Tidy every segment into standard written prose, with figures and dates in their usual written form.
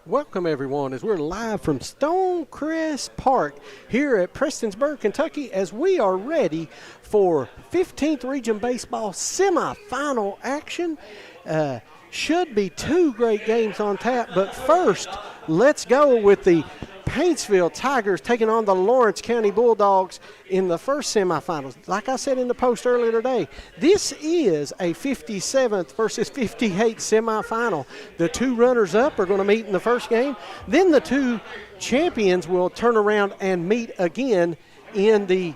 Welcome, everyone, as we're live from Stonecrest Park here at Prestonsburg, Kentucky, as we are ready for 15th Region Baseball semifinal action. Should be two great games on tap, but first, let's go with the Paintsville Tigers taking on the Lawrence County Bulldogs in the first semifinals. Like I said in the post earlier today, this is a 57th versus 58th semifinal. The two runners-up are going to meet in the first game. Then the two champions will turn around and meet again in the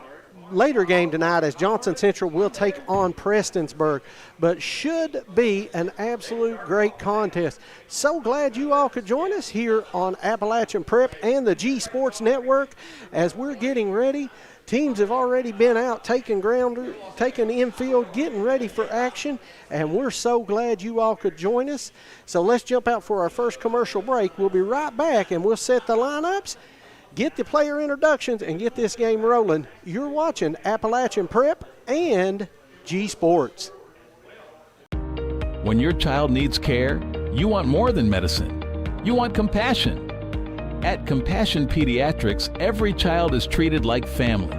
later game tonight as Johnson Central will take on Prestonsburg, but should be an absolute great contest. So glad you all could join us here on Appalachian Prep and the G Sports Network as we're getting ready. Teams have already been out taking ground, taking infield, getting ready for action, and we're so glad you all could join us. So let's jump out for our first commercial break. We'll be right back and we'll set the lineups, get the player introductions, and get this game rolling. You're watching Appalachian Prep and G Sports. When your child needs care, you want more than medicine. You want compassion. At Compassion Pediatrics, every child is treated like family,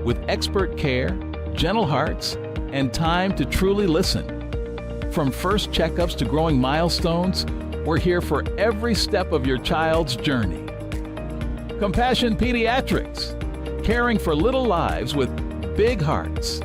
with expert care, gentle hearts, and time to truly listen. From first checkups to growing milestones, we're here for every step of your child's journey. Compassion Pediatrics, caring for little lives with big hearts.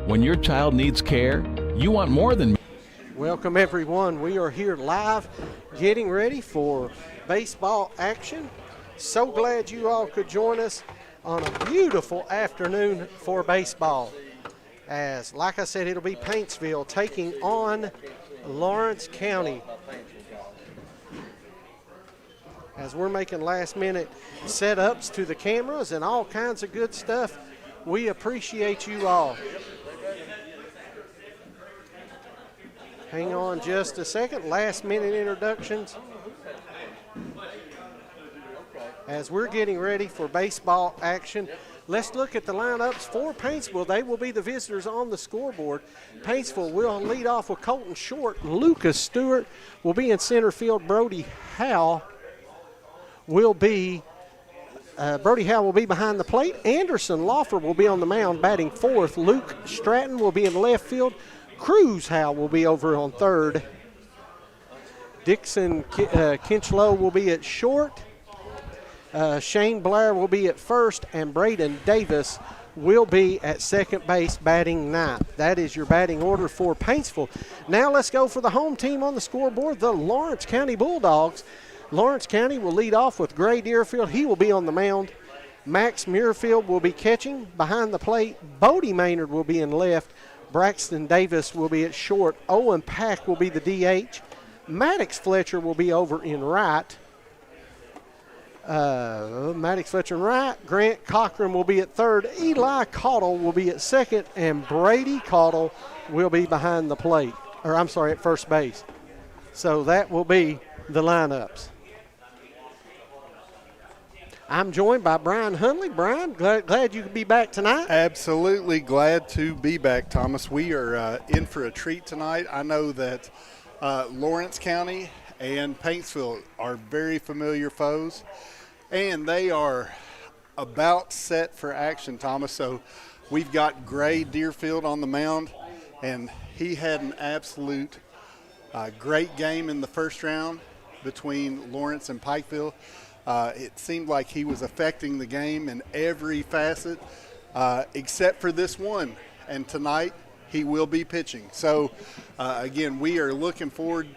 When your child needs care, you want more than. Welcome, everyone. We are here live getting ready for baseball action. So glad you all could join us on a beautiful afternoon for baseball. As, like I said, it'll be Paintsville taking on Lawrence County. As we're making last-minute setups to the cameras and all kinds of good stuff, we appreciate you all. Hang on just a second. Last-minute introductions as we're getting ready for baseball action. Let's look at the lineups for Paintsville. They will be the visitors on the scoreboard. Paintsville will lead off with Colton Short. Lucas Stewart will be in center field. Brody Howe will be behind the plate. Anderson Lawfer will be on the mound batting fourth. Luke Stratton will be in left field. Cruz Howe will be over on third. Dixon Kinchlow will be at short. Shane Blair will be at first, and Braden Davis will be at second base batting ninth. That is your batting order for Paintsville. Now let's go for the home team on the scoreboard, the Lawrence County Bulldogs. Lawrence County will lead off with Gray Deerfield. He will be on the mound. Max Muirfield will be catching behind the plate. Bodie Maynard will be in left. Braxton Davis will be at short. Owen Pack will be the DH. Maddox Fletcher will be over in right. Maddox Fletcher in right. Grant Cochran will be at third. Eli Caudle will be at second. And Brady Caudle will be behind the plate. At first base. So that will be the lineups. I'm joined by Brian Hundley. Brian, glad you could be back tonight. Absolutely glad to be back, Thomas. We are in for a treat tonight. I know that Lawrence County and Paintsville are very familiar foes, and they are about set for action, Thomas. So we've got Gray Deerfield on the mound, and he had an absolute great game in the first round between Lawrence and Pikeville. It seemed like he was affecting the game in every facet except for this one. And tonight he will be pitching. So, again, we are looking forward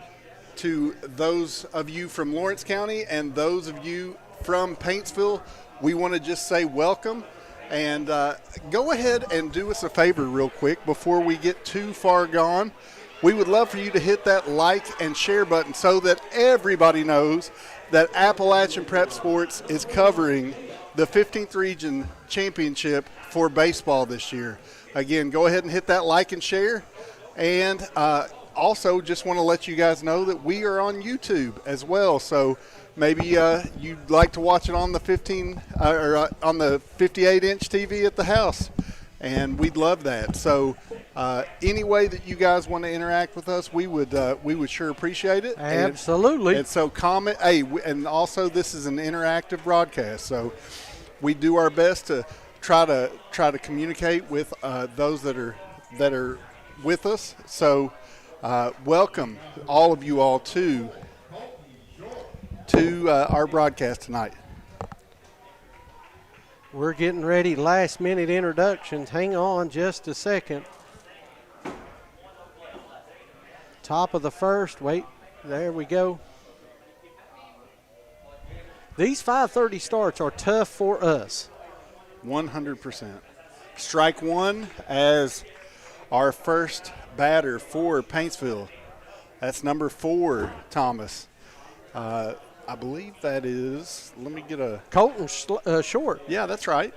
to those of you from Lawrence County and those of you from Paintsville we want to just say welcome. And go ahead and do us a favor real quick before we get too far gone. We would love for you to hit that like and share button so that everybody knows that Appalachian Prep Sports is covering the 15th Region Championship for baseball this year. Again, go ahead and hit that like and share. And also just want to let you guys know that we are on YouTube as well. So maybe you'd like to watch it on the 58-inch TV at the house, and we'd love that. So any way that you guys want to interact with us, we would sure appreciate it. Absolutely. And so comment. Hey, and also this is an interactive broadcast, so we do our best to try to communicate with those that are with us. So welcome all of you all to our broadcast tonight. We're getting ready, last minute introductions. Hang on just a second. Top of the first, wait, there we go. These 5:30 starts are tough for us. 100%. Strike one as our first batter for Paintsville. That's number 4, Thomas. I believe that is, let me get a. Colton Short. Yeah, that's right.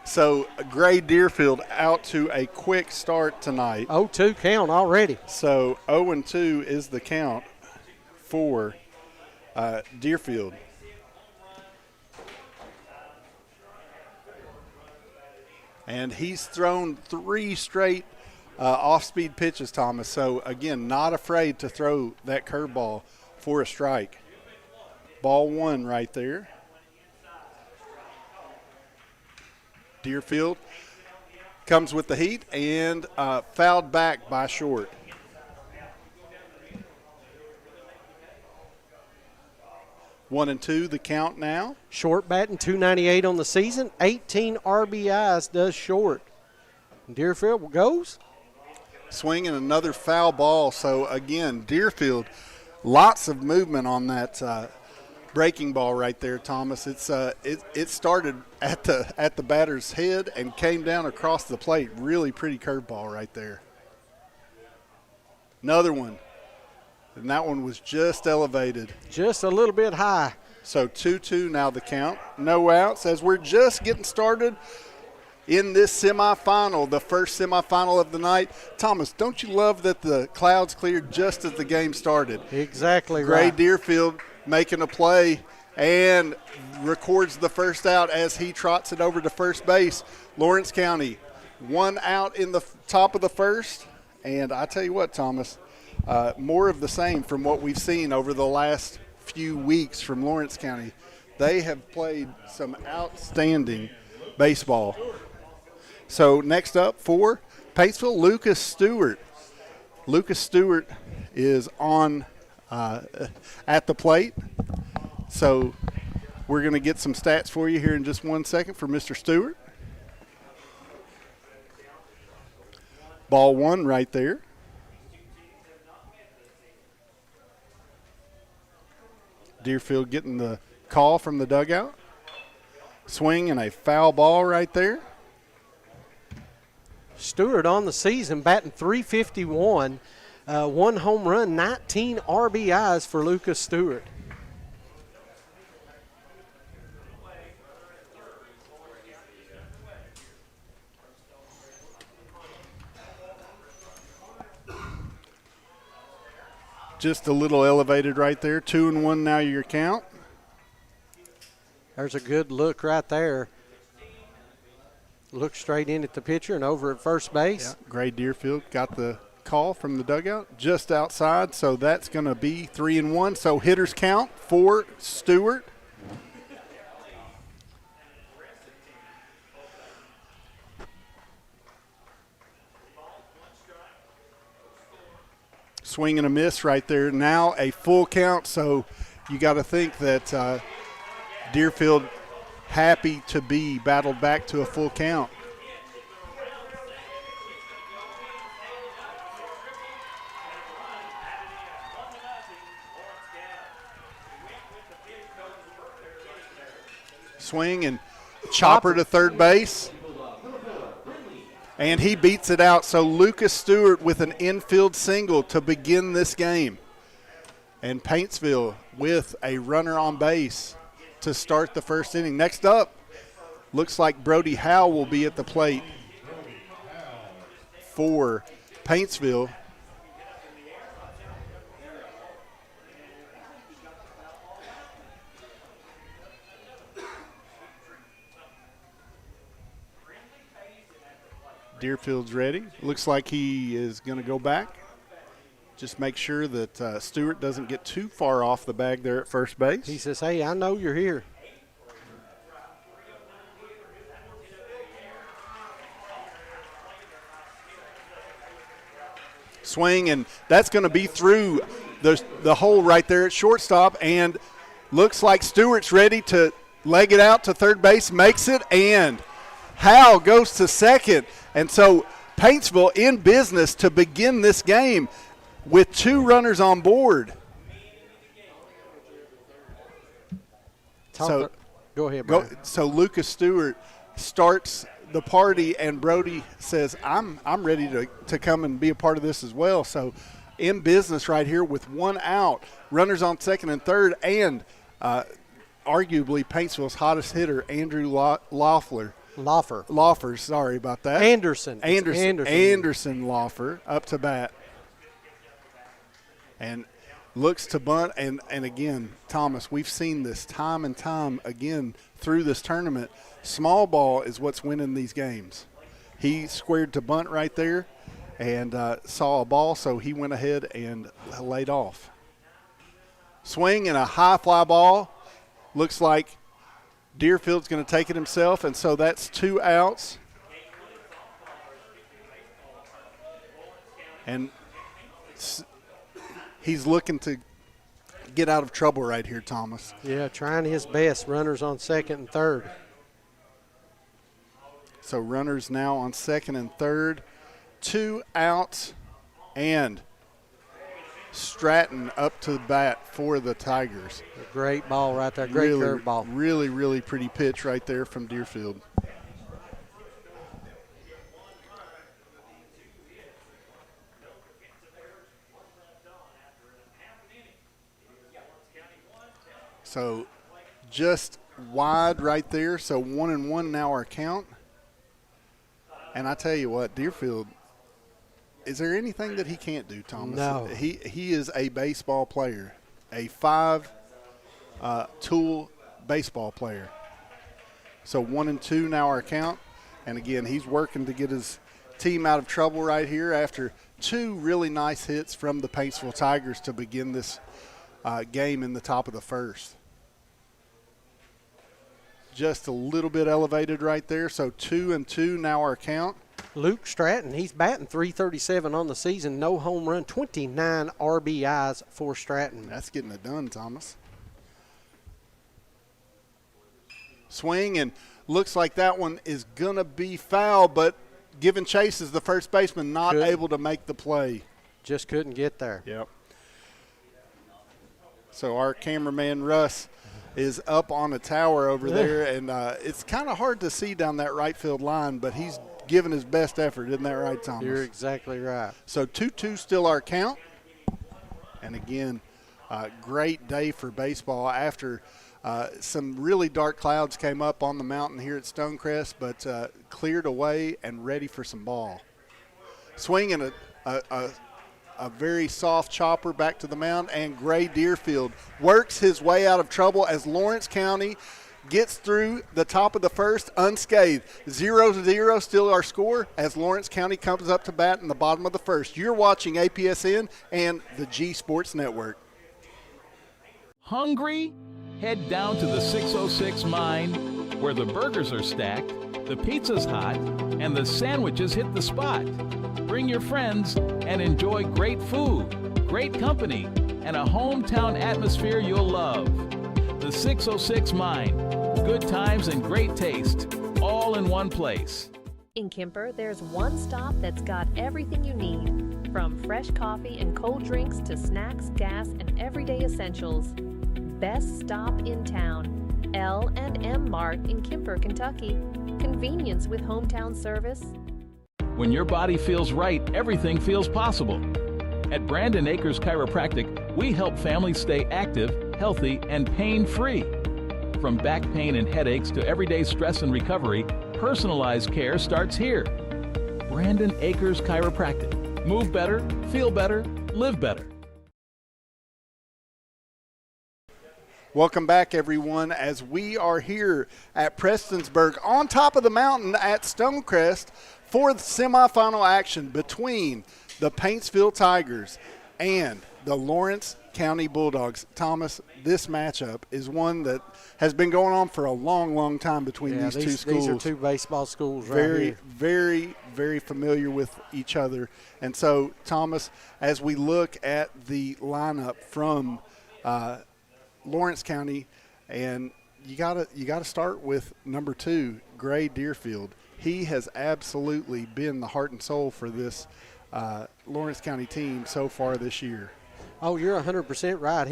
So Gray Deerfield out to a quick start tonight. 0-2 count already. So 0-2 is the count for Deerfield. And he's thrown 3 straight off-speed pitches, Thomas. So, again, not afraid to throw that curveball for a strike. Ball 1 right there. Deerfield comes with the heat and fouled back by Short. One and two, the count now. Short batting .298 on the season. 18 RBIs does Short. Deerfield goes. Swinging another foul ball. So, again, Deerfield, lots of movement on that breaking ball right there, Thomas. It started at the batter's head and came down across the plate. Really pretty curveball right there. Another one. And that one was just elevated. Just a little bit high. So 2-2 now the count. No outs as we're just getting started in this semifinal, the first semifinal of the night. Thomas, don't you love that the clouds cleared just as the game started? Exactly Gray right. Deerfield making a play and records the first out as he trots it over to first base. Lawrence County, 1 out in the top of the first. And I tell you what, Thomas, more of the same from what we've seen over the last few weeks from Lawrence County. They have played some outstanding baseball. So next up for Paintsville, Lucas Stewart. Lucas Stewart is on at the plate. So we're going to get some stats for you here in just 1 second for Mr. Stewart. Ball 1 right there. Deerfield getting the call from the dugout. Swing and a foul ball right there. Stewart on the season batting .351, 1 home run, 19 RBIs for Lucas Stewart. Just a little elevated right there. 2-1 now your count. There's a good look right there. Look straight in at the pitcher and over at first base. Yeah. Gray Deerfield got the call from the dugout just outside, so that's going to be 3-1. So hitters count for Stewart. Swing and a miss right there. Now a full count, so you got to think that Deerfield happy to be battled back to a full count. Swing and Chopper to third base. And he beats it out. So Lucas Stewart with an infield single to begin this game. And Paintsville with a runner on base to start the first inning. Next up, looks like Brody Howe will be at the plate for Paintsville. Deerfield's ready. Looks like he is going to go back. Just make sure that Stewart doesn't get too far off the bag there at first base. He says, hey, I know you're here. Swing, and that's going to be through the hole right there at shortstop, and looks like Stewart's ready to leg it out to third base, makes it, and Howe goes to second. And so Paintsville in business to begin this game with 2 runners on board. Go ahead, Brian. So Lucas Stewart starts the party, and Brody says, I'm ready to come and be a part of this as well. So in business right here with 1 out, runners on second and third, and arguably Paintsville's hottest hitter, Andrew Laufer, sorry about that. Anderson Laufer up to bat. And looks to bunt, and again, Thomas, we've seen this time and time again through this tournament. Small ball is what's winning these games. He squared to bunt right there and saw a ball, so he went ahead and laid off. Swing and a high fly ball. Looks like Deerfield's going to take it himself, and so that's 2 outs. And he's looking to get out of trouble right here, Thomas. Yeah, trying his best. Runners on second and third. So runners now on second and third. 2 outs, and Stratton up to the bat for the Tigers. A great ball right there. Great curve ball. Really, really pretty pitch right there from Deerfield. So just wide right there. So 1-1 now our count. And I tell you what, Deerfield, is there anything that he can't do, Thomas? No. He is a baseball player, a 5-tool baseball player. So 1-2 now our count. And again, he's working to get his team out of trouble right here after 2 really nice hits from the Paintsville Tigers to begin this game in the top of the first. Just a little bit elevated right there. So 2-2 now our count. Luke Stratton, he's batting .337 on the season. No home run, 29 RBIs for Stratton. That's getting it done, Thomas. Swing, and looks like that one is going to be foul, but giving chase is the first baseman not able to make the play. Just couldn't get there. Yep. So our cameraman, Russ, is up on a tower over there, and it's kind of hard to see down that right field line, but he's giving his best effort. Isn't that right, Thomas? You're exactly right. So 2-2 still our count. And again, great day for baseball after some really dark clouds came up on the mountain here at Stonecrest, but cleared away and ready for some ball. Swinging a very soft chopper back to the mound, and Gray Deerfield works his way out of trouble as Lawrence County gets through the top of the first unscathed. 0-0 still our score as Lawrence County comes up to bat in the bottom of the first. You're watching APSN and the G Sports Network. Hungry? Head down to the 606 Mine, where the burgers are stacked, the pizza's hot, and the sandwiches hit the spot. Bring your friends and enjoy great food, great company, and a hometown atmosphere you'll love. The 606 Mine. Good times and great taste, all in one place. In Kemper, there's one stop that's got everything you need, from fresh coffee and cold drinks to snacks, gas, and everyday essentials. Best stop in town. L&M Mart in Kemper, Kentucky. Convenience with hometown service. When your body feels right, everything feels possible. At Brandon Acres Chiropractic, we help families stay active, healthy, and pain-free. From back pain and headaches to everyday stress and recovery, personalized care starts here. Brandon Acres Chiropractic. Move better, feel better, live better. Welcome back, everyone, as we are here at Prestonsburg on top of the mountain at Stonecrest for the semifinal action between the Paintsville Tigers and the Lawrence County Bulldogs. Thomas, this matchup is one that has been going on for a long, long time between these two schools. These are two baseball schools right here. Very, very familiar with each other. And so, Thomas, as we look at the lineup from Lawrence County, and you gotta start with number 2, Gray Deerfield. He has absolutely been the heart and soul for this Lawrence County team so far this year. Oh, you're 100% right.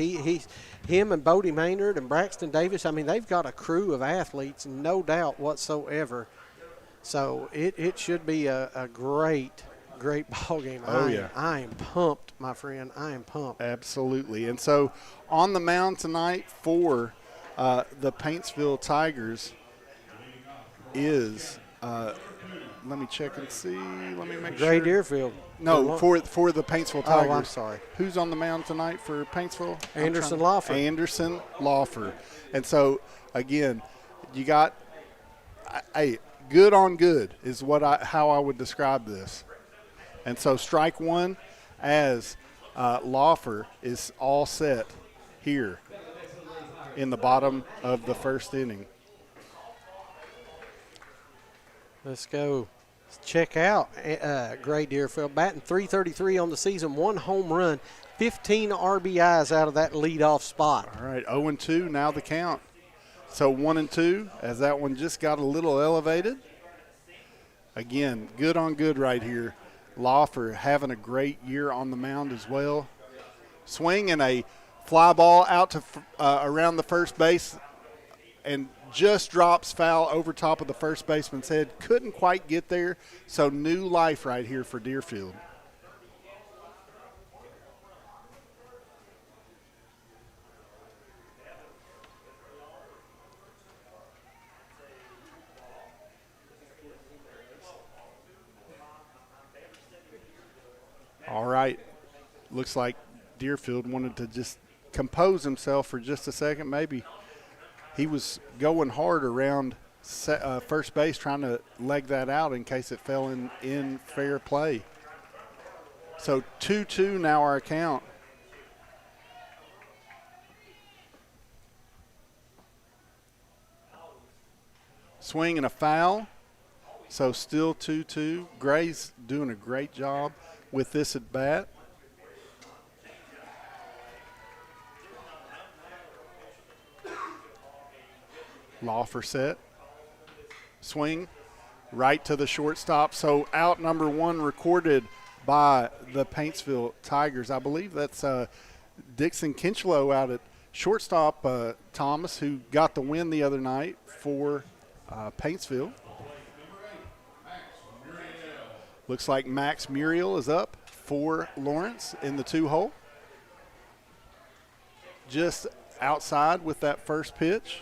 Him and Bodie Maynard and Braxton Davis, I mean, they've got a crew of athletes, no doubt whatsoever. So it should be a great ball game. I am pumped, my friend. I am pumped. Absolutely. And so on the mound tonight for the Paintsville Tigers is let me check and see. Let me make sure. Gray Deerfield. No, for the Paintsville Tigers. Oh, I'm sorry. Who's on the mound tonight for Paintsville? Anderson Lawfer. Anderson Lawfer. And so, again, you got good on good is how I would describe this. And so strike one as Lawfer is all set here in the bottom of the first inning. Let's go. Let's check out Gray Deerfield. Batting .333 on the season, 1 home run, 15 RBIs out of that leadoff spot. All right, 0-2 now the count. So 1-2 as that one just got a little elevated. Again, good on good right here. Lawfer having a great year on the mound as well. Swing and a fly ball out to around the first base and just drops foul over top of the first baseman's head. Couldn't quite get there, so new life right here for Deerfield. All right, looks like Deerfield wanted to just compose himself for just a second. Maybe he was going hard around first base trying to leg that out in case it fell in fair play. So 2-2 now our count. Swing and a foul. So still 2-2. Gray's doing a great job with this at bat. Lawfer set. Swing right to the shortstop. So out number 1 recorded by the Paintsville Tigers. I believe that's Dixon Kinchlow out at shortstop, Thomas, who got the win the other night for Paintsville. Looks like Max Muriel is up for Lawrence in the 2-hole. Just outside with that first pitch.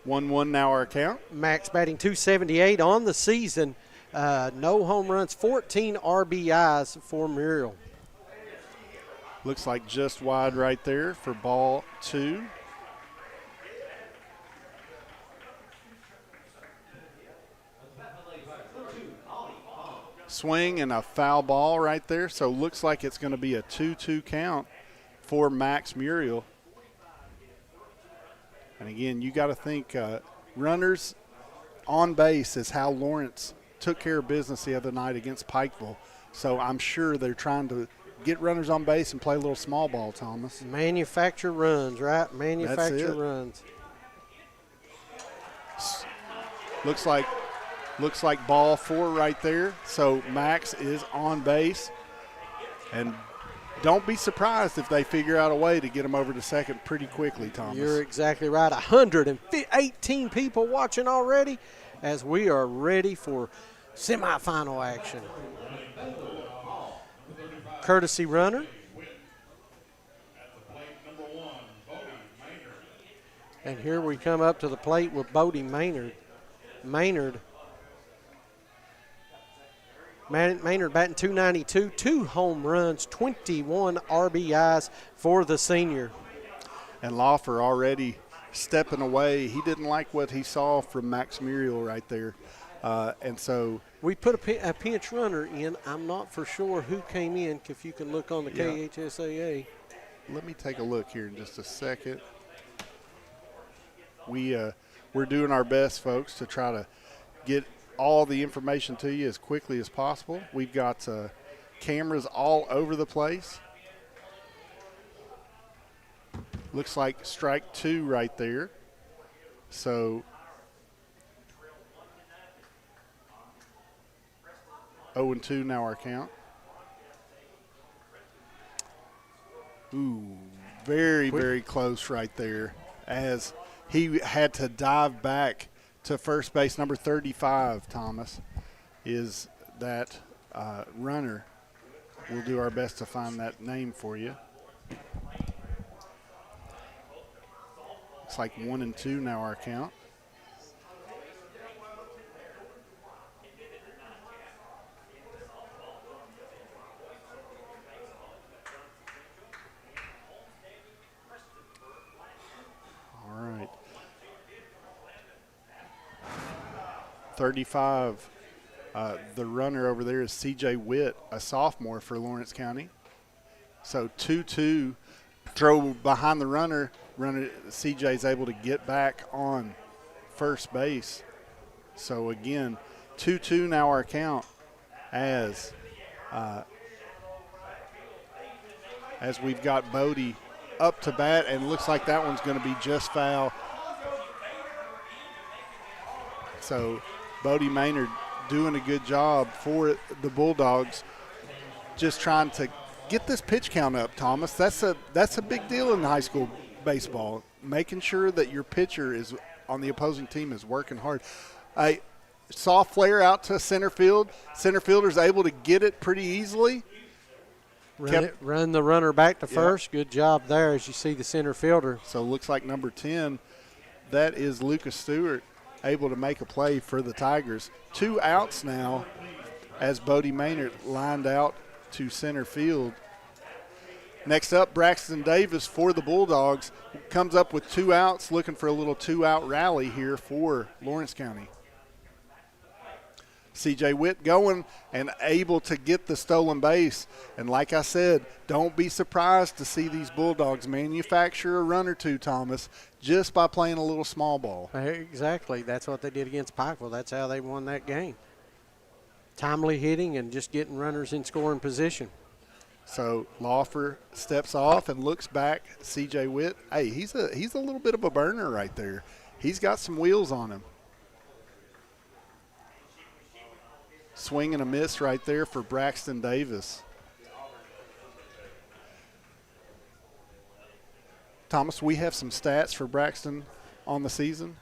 One now our count. Max batting .278 on the season. No home runs, 14 RBIs for Muriel. Looks like just wide right there for ball 2. Swing and a foul ball right there. So looks like it's going to be a 2-2 count for Max Muriel. And again, you got to think runners on base is how Lawrence took care of business the other night against Pikeville. So I'm sure they're trying to get runners on base and play a little small ball, Thomas. Manufacture runs, right? Manufacture runs. Looks like Looks like ball 4 right there. So Max is on base. And don't be surprised if they figure out a way to get him over to second pretty quickly, Thomas. You're exactly right. 118 people watching already as we are ready for semifinal action. Courtesy runner. And here we come up to the plate with Bodie Maynard. Maynard batting .292, 2 home runs, 21 RBIs for the senior. And Laufer already stepping away. He didn't like what he saw from Max Muriel right there. And so we put a pinch runner in. I'm not for sure who came in, if you can look on the KHSAA. Let me take a look here in just a second. We're doing our best, folks, to try to get all the information to you as quickly as possible. We've got cameras all over the place. Looks like strike 2 right there. So 0-2 now our count. Ooh, very, very close right there, as he had to dive back to first base. Number 35, Thomas, is that runner. We'll do our best to find that name for you. Looks like 1-2 now our count. All right. 35, the runner over there is C.J. Witt, a sophomore for Lawrence County. So 2-2, throw behind the runner. C.J. is able to get back on first base. So again, 2-2 now our count as we've got Bodie up to bat, and looks like that one's going to be just foul. So Bodie Maynard doing a good job for the Bulldogs, just trying to get this pitch count up, Thomas. That's a big deal in high school baseball, making sure that your pitcher is on the opposing team is working hard. A soft flare out to center field. Center fielder's able to get it pretty easily. Run the runner back to first. Good job there as you see the center fielder. So it looks like number 10, that is Lucas Stewart, able to make a play for the Tigers. 2 outs now as Bodie Maynard lined out to center field. Next up, Braxton Davis for the Bulldogs comes up with 2 outs, looking for a little 2-out rally here for Lawrence County. C.J. Witt going and able to get the stolen base. And like I said, don't be surprised to see these Bulldogs manufacture a run or two, Thomas, just by playing a little small ball. Exactly. That's what they did against Pikeville. That's how they won that game. Timely hitting and just getting runners in scoring position. So Laufer steps off and looks back. C.J. Witt, hey, he's a little bit of a burner right there. He's got some wheels on him. Swing and a miss right there for Braxton Davis. Thomas, we have some stats for Braxton on the season.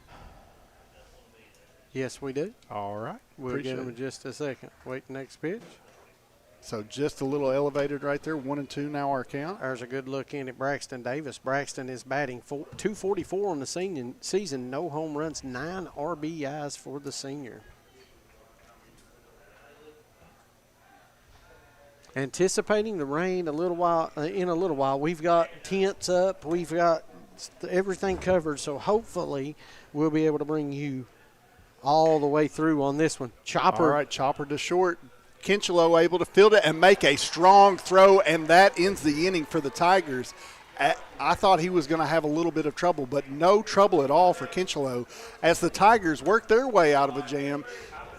Yes, we do. All right. We'll get them in just a second. Wait, next pitch. So just a little elevated right there. 1-2 now our count. There's a good look in at Braxton Davis. Braxton is batting .244 on the season. No home runs, 9 RBIs for the senior. Anticipating the rain in a little while. We've got tents up. We've got everything covered. So hopefully we'll be able to bring you all the way through on this one. Chopper. All right, chopper to short. Kinchelow able to field it and make a strong throw, and that ends the inning for the Tigers. I thought he was going to have a little bit of trouble, but no trouble at all for Kinchelow as the Tigers work their way out of a jam.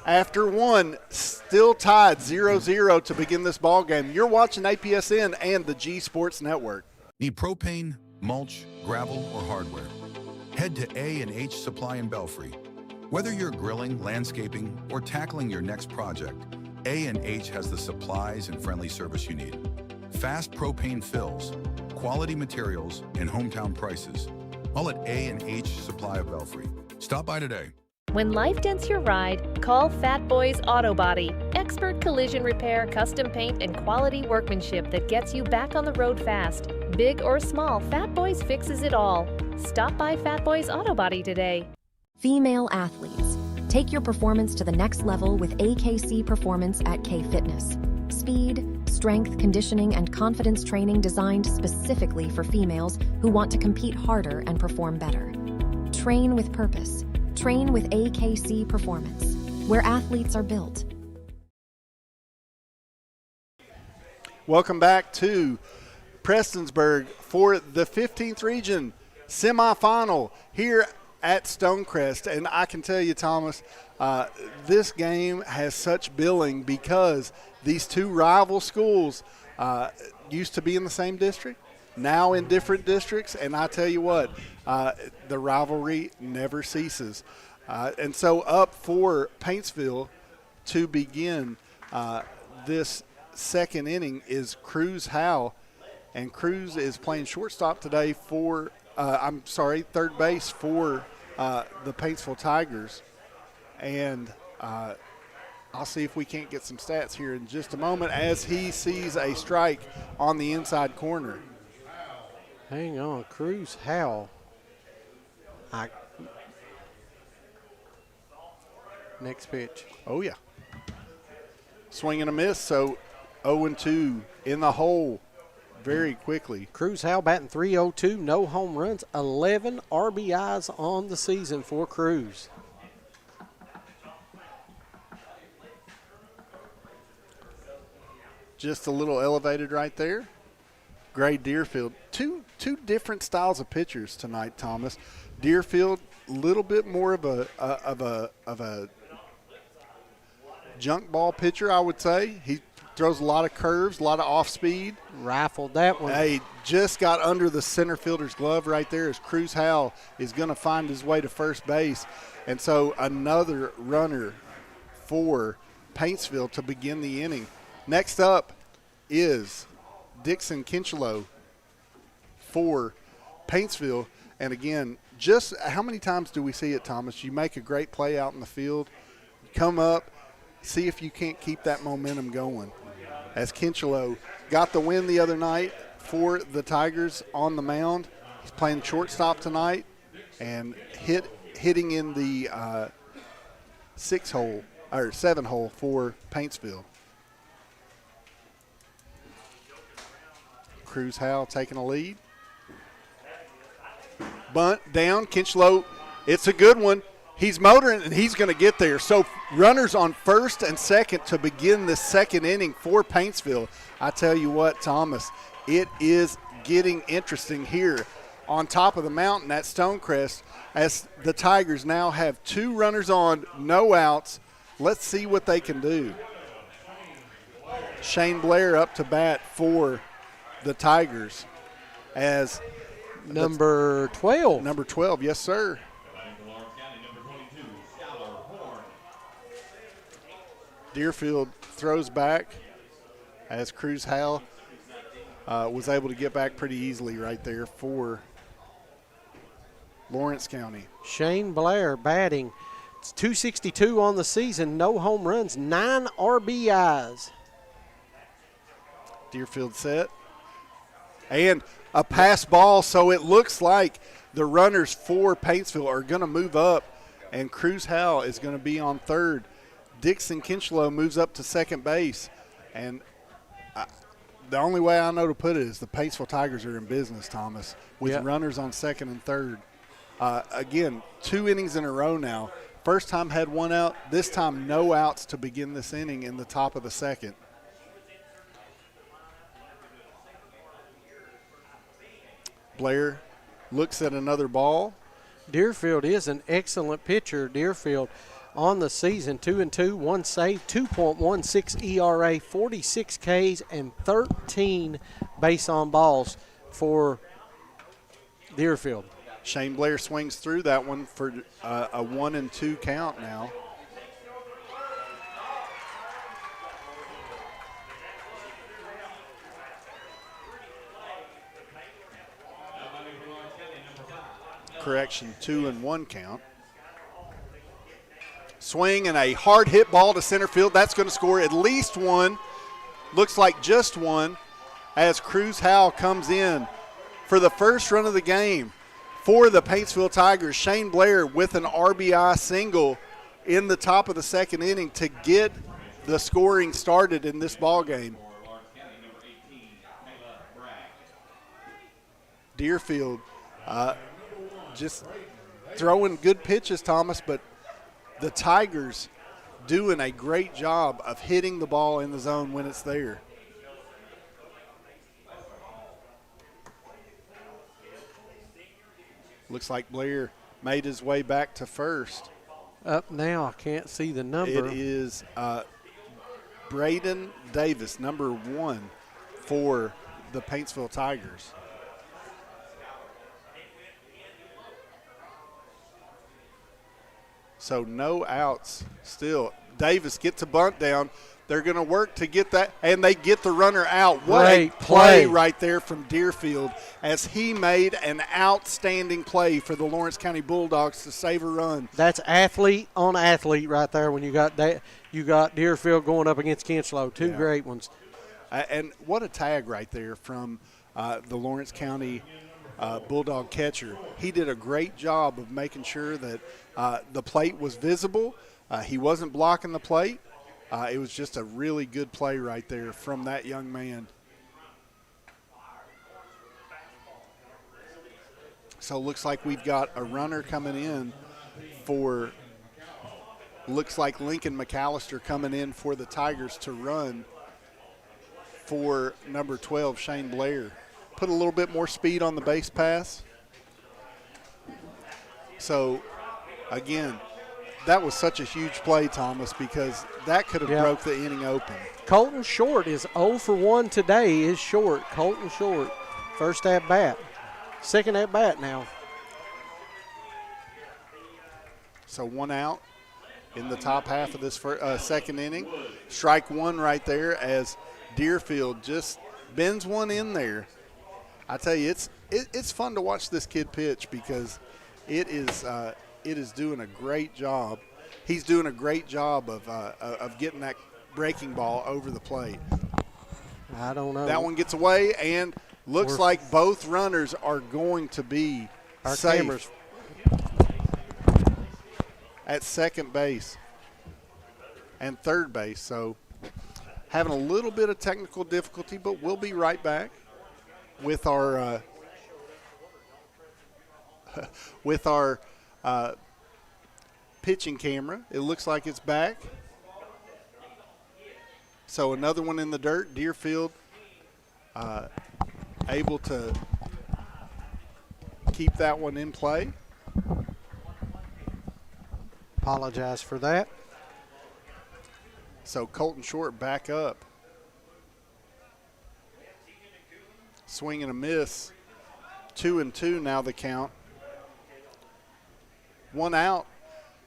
After one, still tied 0-0 to begin this ball game. You're watching APSN and the G Sports Network. Need propane, mulch, gravel, or hardware? Head to A&H Supply in Belfry. Whether you're grilling, landscaping, or tackling your next project, A&H has the supplies and friendly service you need. Fast propane fills, quality materials, and hometown prices. All at A&H Supply of Belfry. Stop by today. When life dents your ride, call Fat Boys Auto Body. Expert collision repair, custom paint, and quality workmanship that gets you back on the road fast. Big or small, Fat Boys fixes it all. Stop by Fat Boys Auto Body today. Female athletes, take your performance to the next level with AKC Performance at K Fitness. Speed, strength, conditioning, and confidence training designed specifically for females who want to compete harder and perform better. Train with purpose. Train with AKC Performance, where athletes are built. Welcome back to Prestonsburg for the 15th Region semifinal here at Stonecrest. And I can tell you, Thomas, this game has such billing because these two rival schools used to be in the same district, now in different districts. And I tell you what, the rivalry never ceases. And so up for Paintsville to begin this second inning is Cruz Howe. And Cruz is playing shortstop today for, third base for the Paintsville Tigers. And I'll see if we can't get some stats here in just a moment as he sees a strike on the inside corner. Hang on, Cruz Howe. Next pitch. Oh, yeah. Swing and a miss, so 0-2 in the hole very quickly. Cruz Howe batting .302, no home runs, 11 RBIs on the season for Cruz. Just a little elevated right there. Gray Deerfield. Two different styles of pitchers tonight, Thomas. Deerfield, a little bit more of a junk ball pitcher, I would say. He throws a lot of curves, a lot of off speed. Rifled that one. Hey, just got under the center fielder's glove right there as Cruz Howe is going to find his way to first base. And so another runner for Paintsville to begin the inning. Next up is Dixon Kinchelow for Paintsville. And again, just how many times do we see it, Thomas? You make a great play out in the field, come up, see if you can't keep that momentum going. As Kinchelow got the win the other night for the Tigers on the mound. He's playing shortstop tonight and hitting in the 7 hole for Paintsville. Cruz Howe taking a lead. Bunt down, Kinchelow, it's a good one. He's motoring, and he's going to get there. So runners on first and second to begin the second inning for Paintsville. I tell you what, Thomas, it is getting interesting here on top of the mountain at Stonecrest as the Tigers now have 2 runners on, no outs. Let's see what they can do. Shane Blair up to bat for the Tigers as number 12. Number 12, yes, sir. Deerfield throws back as Cruz Howe was able to get back pretty easily right there for Lawrence County. Shane Blair batting. It's .262 on the season, no home runs, 9 RBIs. Deerfield set. And a pass ball, so it looks like the runners for Paintsville are going to move up, and Cruz Howe is going to be on third. Dixon Kinchelow moves up to second base, and the only way I know to put it is the Paintsville Tigers are in business, Thomas, with runners on second and third. Again, 2 innings in a row now. First time had 1 out, this time no outs to begin this inning in the top of the second. Blair looks at another ball. Deerfield is an excellent pitcher. Deerfield on the season, 2-2, 1 save, 2.16 ERA, 46 Ks, and 13 base on balls for Deerfield. Shane Blair swings through that one for a 1-2 count now. Correction, 2-1 count. Swing and a hard hit ball to center field. That's going to score at least one. Looks like just one as Cruz Howell comes in for the first run of the game for the Paintsville Tigers. Shane Blair with an RBI single in the top of the second inning to get the scoring started in this ball game. Deerfield just throwing good pitches, Thomas, but the Tigers doing a great job of hitting the ball in the zone when it's there. Looks like Blair made his way back to first. Up now, I can't see the number. It is Braden Davis, number 1 for the Paintsville Tigers. So no outs still. Davis gets a bunt down. They're going to work to get that, and they get the runner out. What a play right there from Deerfield as he made an outstanding play for the Lawrence County Bulldogs to save a run. That's athlete on athlete right there when you got that. You got Deerfield going up against Kinslow. Two great ones. And what a tag right there from the Lawrence County Bulldog catcher. He did a great job of making sure that the plate was visible. He wasn't blocking the plate. It was just a really good play right there from that young man. So it looks like we've got a runner coming in for, looks like Lincoln McAllister coming in for the Tigers to run for number 12, Shane Blair. Put a little bit more speed on the base pass. So, again, that was such a huge play, Thomas, because that could have broke the inning open. Colton Short is 0 for 1 today, is Short. Colton Short, first at bat. Second at bat now. So 1 out in the top half of this second inning. Strike 1 right there as Deerfield just bends one in there. I tell you, it's fun to watch this kid pitch because it is doing a great job. He's doing a great job of getting that breaking ball over the plate. I don't know. That one gets away, and looks like both runners are going to be safe at second base and third base. So having a little bit of technical difficulty, but we'll be right back with our pitching camera. It looks like it's back. So another one in the dirt. Deerfield able to keep that one in play. Apologize for that. So Colton Short back up. Swing and a miss. 2-2 now the count. 1 out.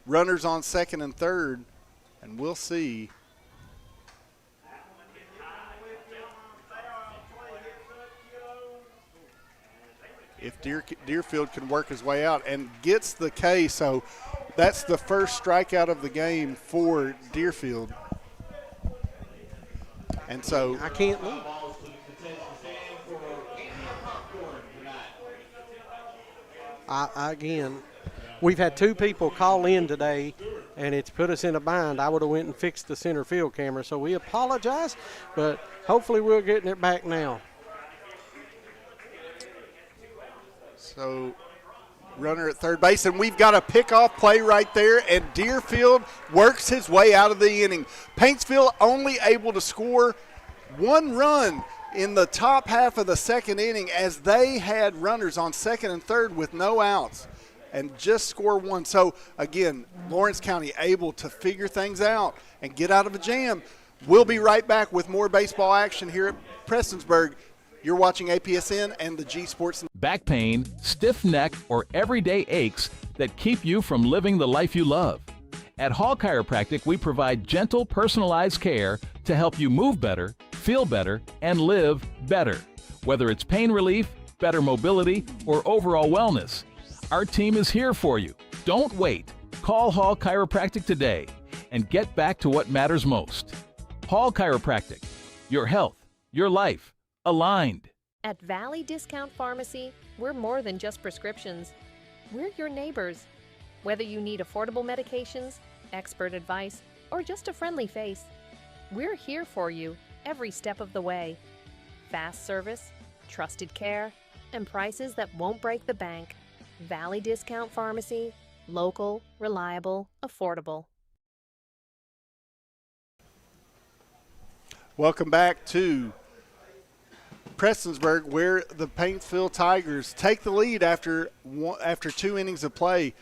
Runners on second and third. And we'll see if Deerfield can work his way out and gets the K. So that's the first strikeout of the game for Deerfield. And so I can't leave. Again, we've had 2 people call in today, and it's put us in a bind. I would have went and fixed the center field camera, so we apologize, but hopefully we're getting it back now. So runner at third base, and we've got a pickoff play right there, and Deerfield works his way out of the inning. Paintsville only able to score 1 run in the top half of the second inning as they had runners on second and third with no outs and just score 1. So, again, Lawrence County able to figure things out and get out of a jam. We'll be right back with more baseball action here at Prestonsburg. You're watching APSN and the G Sports. Back pain, stiff neck, or everyday aches that keep you from living the life you love. At Hall Chiropractic, we provide gentle, personalized care to help you move better, feel better, and live better. Whether it's pain relief, better mobility, or overall wellness, our team is here for you. Don't wait. Call Hall Chiropractic today and get back to what matters most. Hall Chiropractic. Your health, your life, aligned. At Valley Discount Pharmacy, we're more than just prescriptions. We're your neighbors. Whether you need affordable medications, expert advice, or just a friendly face, we're here for you every step of the way. Fast service, trusted care, and prices that won't break the bank. Valley Discount Pharmacy, local, reliable, affordable. Welcome back to Prestonsburg, where the Paintsville Tigers take the lead after 2 innings of play.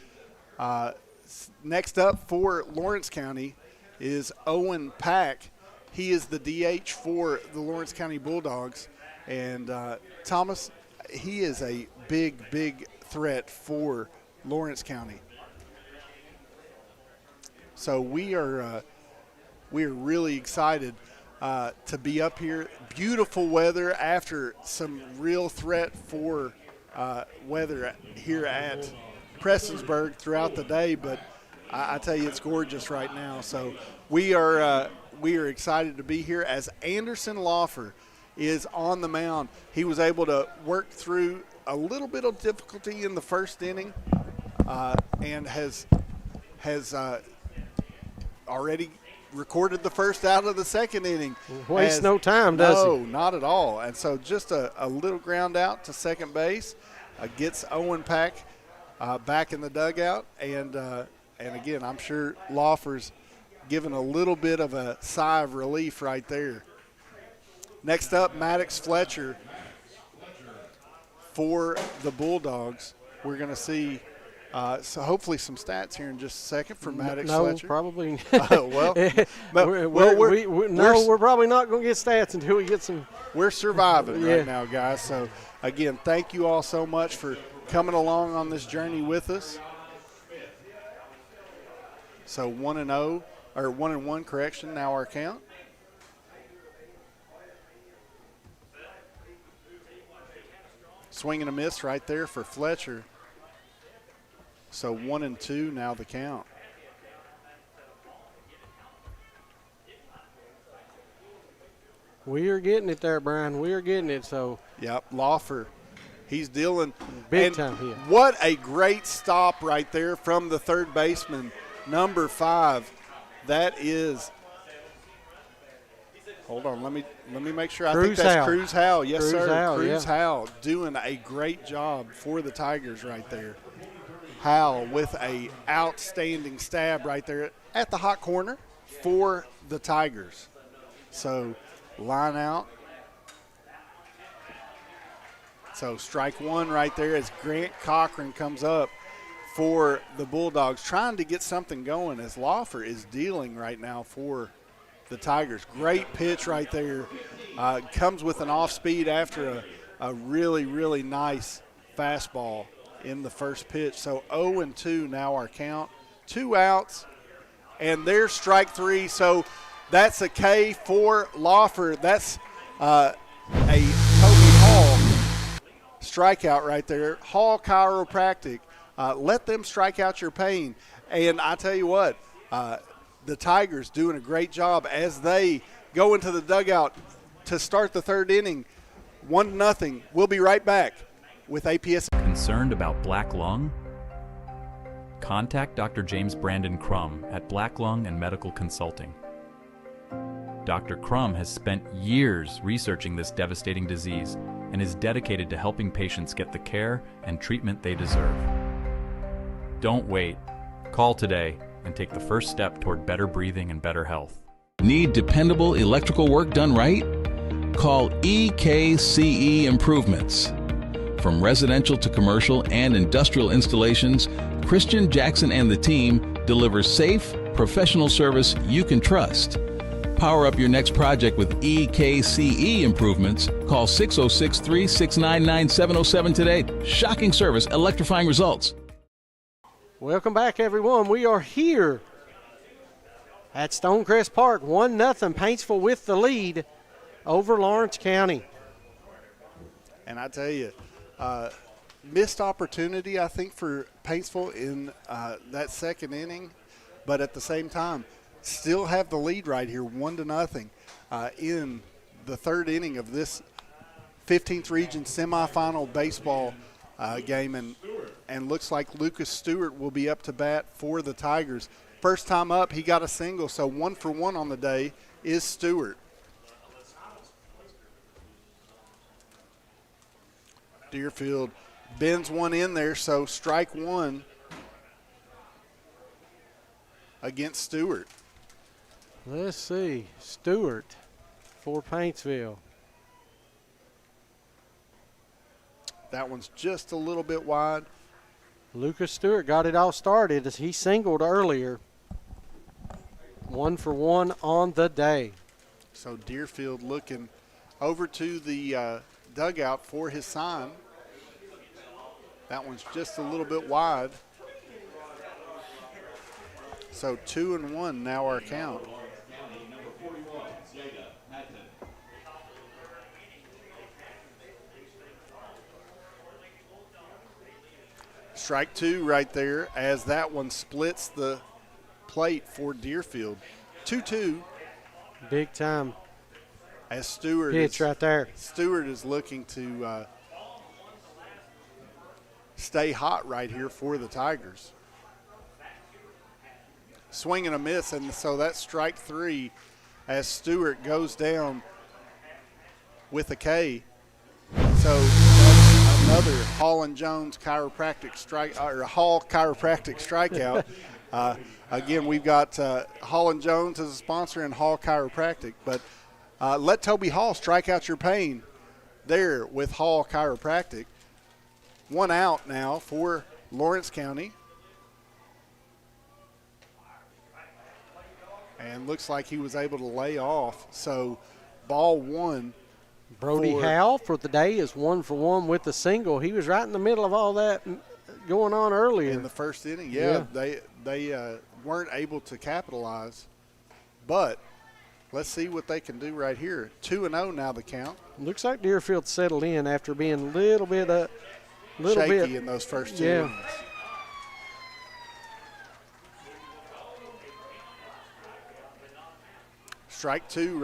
Next up for Lawrence County is Owen Pack. He is the DH for the Lawrence County Bulldogs. And Thomas, he is a big threat for Lawrence County. So we are really excited to be up here. Beautiful weather after some real threat for weather here at Prestonsburg throughout the day, but I tell you, it's gorgeous right now. So we are excited to be here as Anderson Lawfer is on the mound. He was able to work through a little bit of difficulty in the first inning and has already recorded the first out of the second inning. Waste no time, does he? No, not at all. And so just a little ground out to second base gets Owen Pack back in the dugout. And again, I'm sure Lawfer's given a little bit of a sigh of relief right there. Next up, Maddox Fletcher for the Bulldogs. We're going to see so hopefully some stats here in just a second for Maddox Fletcher. No, probably. We're probably not going to get stats until we get some. We're surviving right now, guys. So, again, thank you all so much for coming along on this journey with us. So 1-0, or 1-1 correction, now our count. Swing and a miss right there for Fletcher. So 1-2 now the count. We are getting it there, Brian. We are getting it. So yep, Lawfer, he's dealing big time here. What a great stop right there from the third baseman, number 5. That is. Hold on, let me make sure. I think that's Cruz Howell. Yes, sir. Cruz Howell doing a great job for the Tigers right there. Howell with a outstanding stab right there at the hot corner for the Tigers. So line out. So strike one right there as Grant Cochran comes up for the Bulldogs, trying to get something going as Lawfer is dealing right now for the Tigers. Great pitch right there. Comes with an off speed after a really nice fastball in the first pitch. So 0-2 now our count. 2 outs, and there's strike 3. So that's a K for Lawfer. That's a Toby Hall strikeout right there. Hall Chiropractic. Let them strike out your pain. And I tell you what, the Tigers doing a great job as they go into the dugout to start the third inning. 1-0. We'll be right back with APS. Concerned about black lung? Contact Dr. James Brandon Crum at Black Lung and Medical Consulting. Dr. Crum has spent years researching this devastating disease and is dedicated to helping patients get the care and treatment they deserve. Don't wait. Call today and take the first step toward better breathing and better health. Need dependable electrical work done right? Call EKCE Improvements. From residential to commercial and industrial installations, Christian Jackson and the team deliver safe, professional service you can trust. Power up your next project with EKCE improvements. Call 606-369-9707 today. Shocking service, electrifying results. Welcome back, everyone. We are here at Stonecrest Park. 1-0, Paintsville with the lead over Lawrence County. And I tell you, missed opportunity, I think, for Paintsville in that second inning, but at the same time, still have the lead right here, 1-0 in the third inning of this 15th Region semifinal baseball game, and looks like Lucas Stewart will be up to bat for the Tigers. First time up, he got a single, so 1 for 1 on the day is Stewart. Deerfield bends one in there, so strike one against Stewart. Let's see. Stewart for Paintsville. That one's just a little bit wide. Lucas Stewart got it all started as he singled earlier. 1 for 1 on the day. So Deerfield looking over to the dugout for his sign. That one's just a little bit wide. So 2-1 now our count. Strike two right there as that one splits the plate for Deerfield. 2-2. Big time As Stewart pitch right there. Stewart is looking to stay hot right here for the Tigers. Swing and a miss, and so that's strike three as Stewart goes down with a K. So that's another Hall and Jones chiropractic strike, or Hall chiropractic strikeout. Again, we've got Hall and Jones as a sponsor and Hall Chiropractic, but let Toby Hall strike out your pain there with Hall Chiropractic. 1 out now for Lawrence County. And looks like he was able to lay off. So ball one. Brody Howell for the day is 1 for 1 with the single. He was right in the middle of all that going on earlier. In the first inning, yeah. They weren't able to capitalize. But let's see what they can do right here. 2-0 now the count. Looks like Deerfield settled in after being a little bit shaky in those first two innings. Strike two,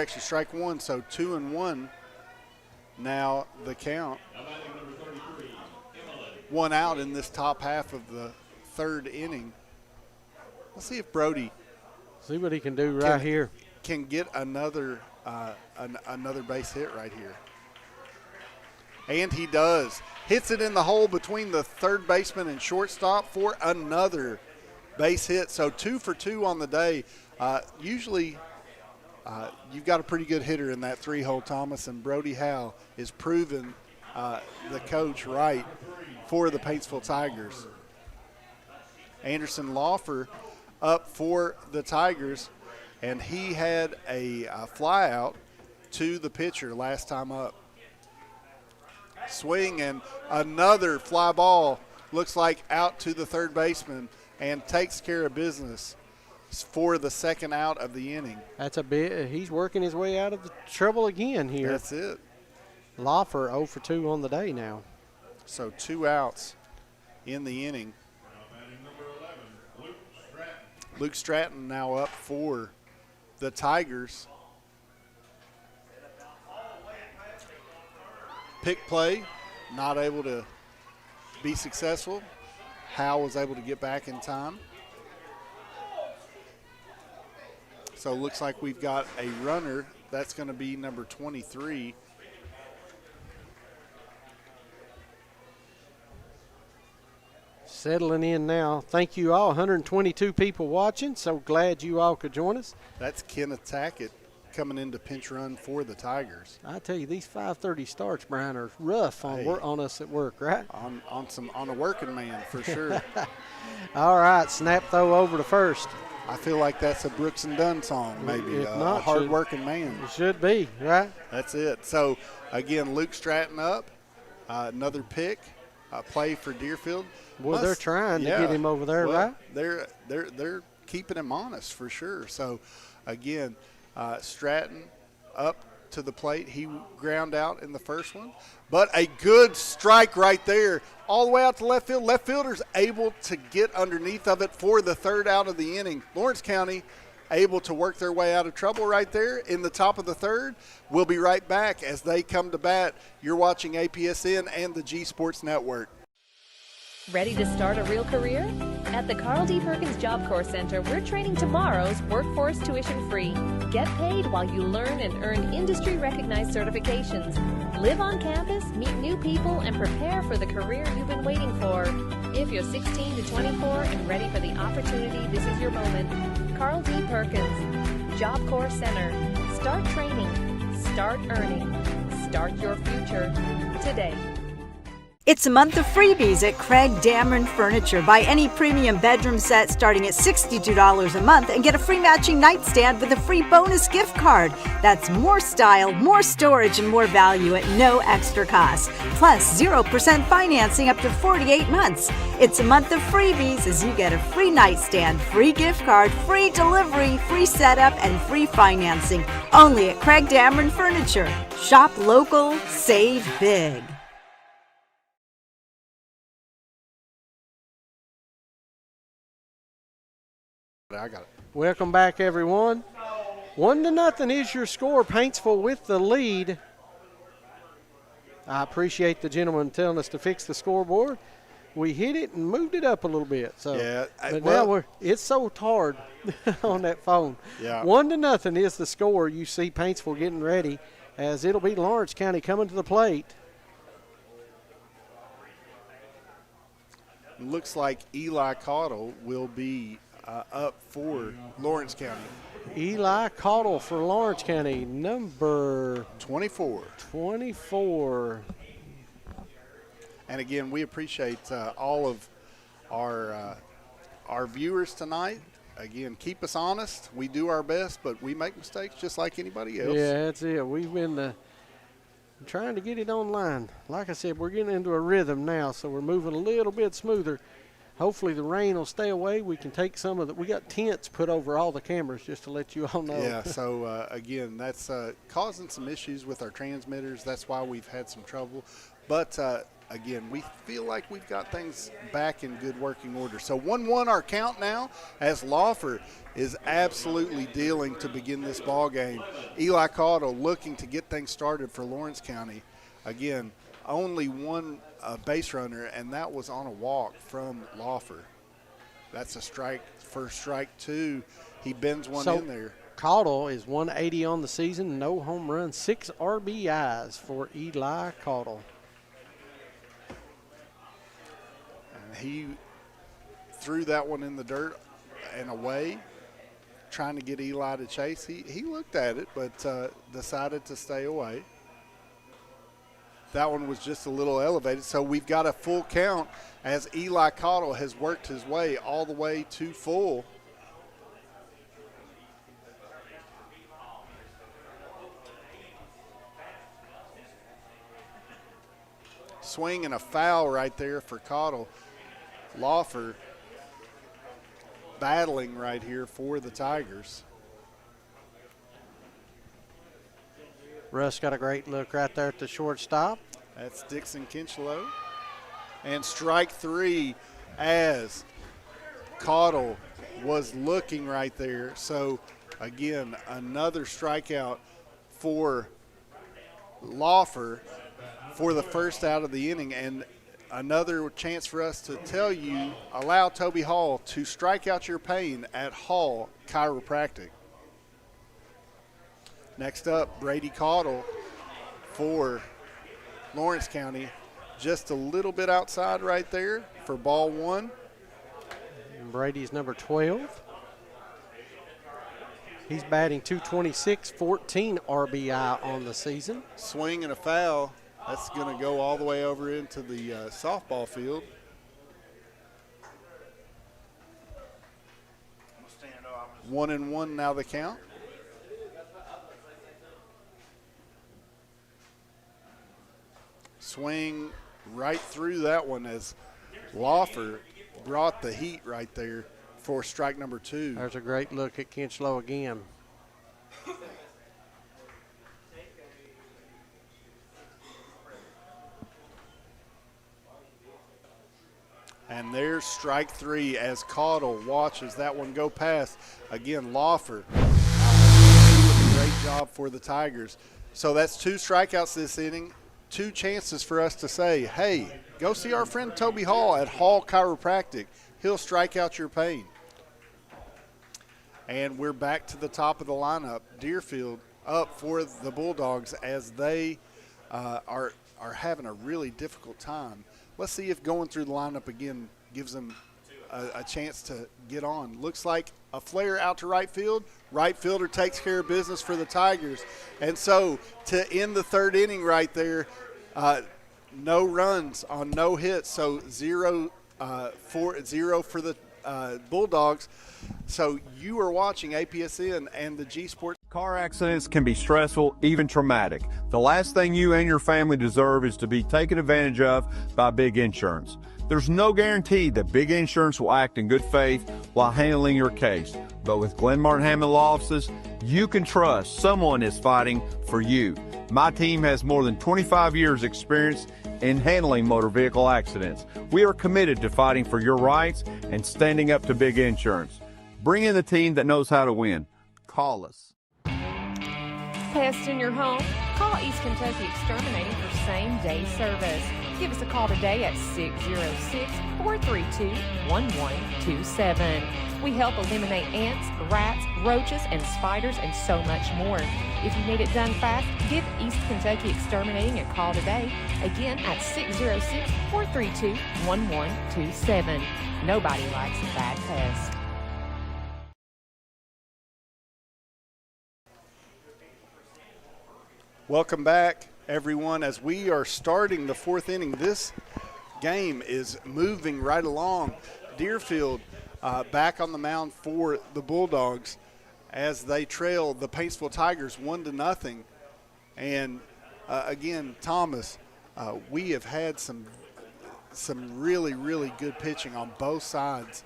strike one, so 2-1 now the count. 1 out in this top half of the third inning. Let's see if Brody see what he can do right here. Can get another base hit right here. And he does. Hits it in the hole between the third baseman and shortstop for another base hit. So 2 for 2 on the day. Usually you've got a pretty good hitter in that three-hole, Thomas, and Brody Howe is proving the coach right for the Paintsville Tigers. Anderson Laufer up for the Tigers, and he had a fly out to the pitcher last time up. Swing and another fly ball, looks like out to the third baseman, and takes care of business for the second out of the inning. That's a bit. He's working his way out of the trouble again here. That's it. Laufer 0 for 2 on the day now. So 2 outs in the inning. Luke Stratton now up for the Tigers. Pick play, not able to be successful. Howe was able to get back in time. So it looks like we've got a runner. That's going to be number 23. Settling in now. Thank you all. 122 people watching. So glad you all could join us. That's Kenneth Tackett coming into pinch run for the Tigers. I tell you, these 5:30 starts, Brian, are rough on us at work, right? On a working man for sure. All right, snap throw over to first. I feel like that's a Brooks and Dunn song, maybe. If A not, hard-working man. It should be, right? That's it. So, again, Luke Stratton up. Another pick. Play for Deerfield. Well, they're trying to get him over there, well, right? They're keeping him honest for sure. So, again, Stratton up to the plate. He ground out in the first one. But a good strike right there all the way out to left field. Left fielder's able to get underneath of it for the third out of the inning. Lawrence County able to work their way out of trouble right there in the top of the third. We'll be right back as they come to bat. You're watching APSN and the G Sports Network. Ready to start a real career? At the Carl D. Perkins Job Corps Center, we're training tomorrow's workforce tuition-free. Get paid while you learn and earn industry-recognized certifications. Live on campus, meet new people, and prepare for the career you've been waiting for. If you're 16 to 24 and ready for the opportunity, this is your moment. Carl D. Perkins, Job Corps Center. Start training. Start earning. Start your future today. It's a month of freebies at Craig Dameron Furniture. Buy any premium bedroom set starting at $62 a month and get a free matching nightstand with a free bonus gift card. That's more style, more storage, and more value at no extra cost. Plus 0% financing up to 48 months. It's a month of freebies as you get a free nightstand, free gift card, free delivery, free setup, and free financing. Only at Craig Dameron Furniture. Shop local, save big. I got it. Welcome back, everyone. 1-0 is your score. Paintsville with the lead. I appreciate the gentleman telling us to fix the scoreboard. We hit it and moved it up a little bit. So, yeah, but now it's so hard on that phone. Yeah. 1-0 is the score. You see Paintsville getting ready as it'll be Lawrence County coming to the plate. Looks like Eli Caudill will be up for Lawrence County. Eli Caudill for Lawrence County, number 24. 24. And again, we appreciate all of our viewers tonight. Again, keep us honest. We do our best, but we make mistakes just like anybody else. Yeah, that's it. We've been trying to get it online. Like I said, we're getting into a rhythm now, so we're moving a little bit smoother. Hopefully the rain will stay away. We can take some of we got tents put over all the cameras just to let you all know. Yeah, so again, that's causing some issues with our transmitters. That's why we've had some trouble. But again, we feel like we've got things back in good working order. So 1-1 our count now as Lawford is absolutely dealing to begin this ball game. Eli Caudill looking to get things started for Lawrence County. Again, only one base runner, and that was on a walk from Lawford. That's a strike, first strike two. He bends one in there. Caudill is 180 on the season, no home runs, 6 RBIs for Eli Caudill. And he threw that one in the dirt and away, trying to get Eli to chase. He looked at it, but decided to stay away. That one was just a little elevated. So we've got a full count as Eli Caudill has worked his way all the way to full. Swing and a foul right there for Caudill. Lawford battling right here for the Tigers. Russ got a great look right there at the shortstop. That's Dixon Kinchlow. And strike three as Caudill was looking right there. So, again, another strikeout for Lawford for the first out of the inning. And another chance for us to tell you, allow Toby Hall to strike out your pain at Hall Chiropractic. Next up, Brady Caudill for Lawrence County. Just a little bit outside right there for ball one. And Brady's number 12. He's batting .226, 14 RBI on the season. Swing and a foul. That's going to go all the way over into the softball field. Stand up. 1-1 now the count. Swing right through that one as Lawfer brought the heat right there for strike number 2. There's a great look at Kinchlow again. And there's strike 3 as Caudle watches that one go past. Again, Lawfer doing a great job for the Tigers. So that's 2 strikeouts this inning. 2 chances for us to say, hey, go see our friend Toby Hall at Hall Chiropractic. He'll strike out your pain. And we're back to the top of the lineup. Deerfield up for the Bulldogs as they are having a really difficult time. Let's see if going through the lineup again gives them a chance to get on. Looks like a flare out to right field. Right fielder takes care of business for the Tigers. And so to end the 3rd inning right there, no runs on no hits, so 0 for the Bulldogs. So you are watching APSN and the G Sports. Car accidents can be stressful, even traumatic. The last thing you and your family deserve is to be taken advantage of by Big Insurance. There's no guarantee that Big Insurance will act in good faith while handling your case. But with Glenn Martin Hammond Law Offices, you can trust someone is fighting for you. My team has more than 25 years experience in handling motor vehicle accidents. We are committed to fighting for your rights and standing up to Big Insurance. Bring in the team that knows how to win. Call us. Pests in your home? Call East Kentucky Exterminating for same-day service. Give us a call today at 606-432-1127. We help eliminate ants, rats, roaches, and spiders, and so much more. If you need it done fast, give East Kentucky Exterminating a call today. Again at 606-432-1127. Nobody likes a bad pest. Welcome back, everyone, as we are starting the 4th inning. This game is moving right along. Deerfield back on the mound for the Bulldogs as they trail the Paintsville Tigers 1-0. And again, Thomas, we have had some really, really good pitching on both sides,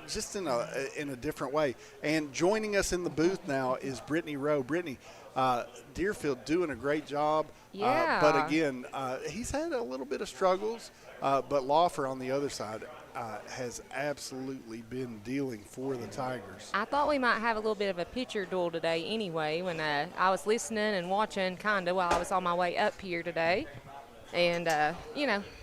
just in a different way. And joining us in the booth now is Brittany Rowe. Brittany, Deerfield doing a great job. Yeah. But again, he's had a little bit of struggles, but Lawfer on the other side has absolutely been dealing for the Tigers. I thought we might have a little bit of a pitcher duel today anyway when I was listening and watching kind of while I was on my way up here today. And,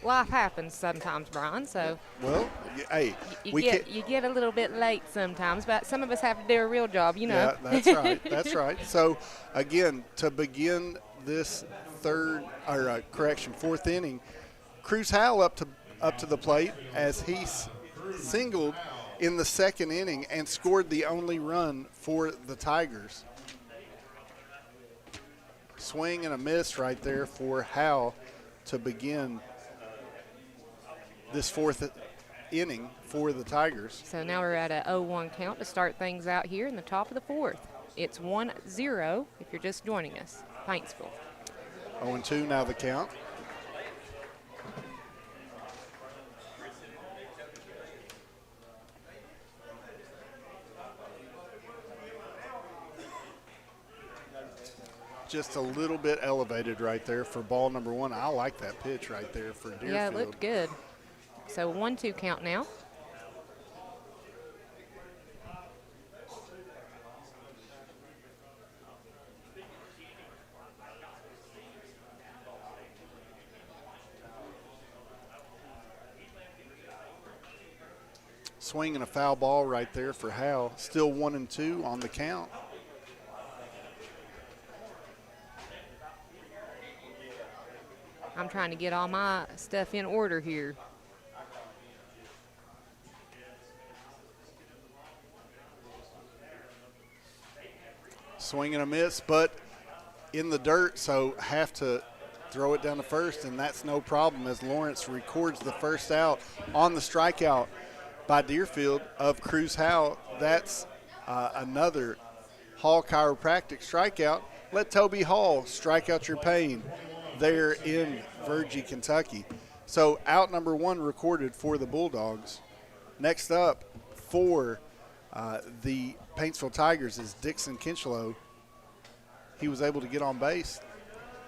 life happens sometimes, Brian, so. Well, hey. You get a little bit late sometimes, but some of us have to do a real job, Yeah, that's right. That's right. So, again, to begin this 4th inning, Cruz Howell up to the plate as he singled in the 2nd inning and scored the only run for the Tigers. Swing and a miss right there for Howell to begin this 4th inning for the Tigers. So now we're at a 0-1 count to start things out here in the top of the 4th. It's 1-0 if you're just joining us, Paintsville. 0-2 now the count. Just a little bit elevated right there for ball number 1. I like that pitch right there for Deerfield. Yeah, it looked good. So 1-2 count now. Swinging a foul ball right there for Howell. Still 1-2 on the count. I'm trying to get all my stuff in order here. Swing and a miss, but in the dirt, so have to throw it down to first, and that's no problem as Lawrence records the first out on the strikeout by Deerfield of Cruz Howell. That's Another Hall Chiropractic strikeout. Let Toby Hall strike out your pain there in Virgie, Kentucky. So out number 1 recorded for the Bulldogs. Next up for the Paintsville Tigers is Dixon Kinchlow. He was able to get on base.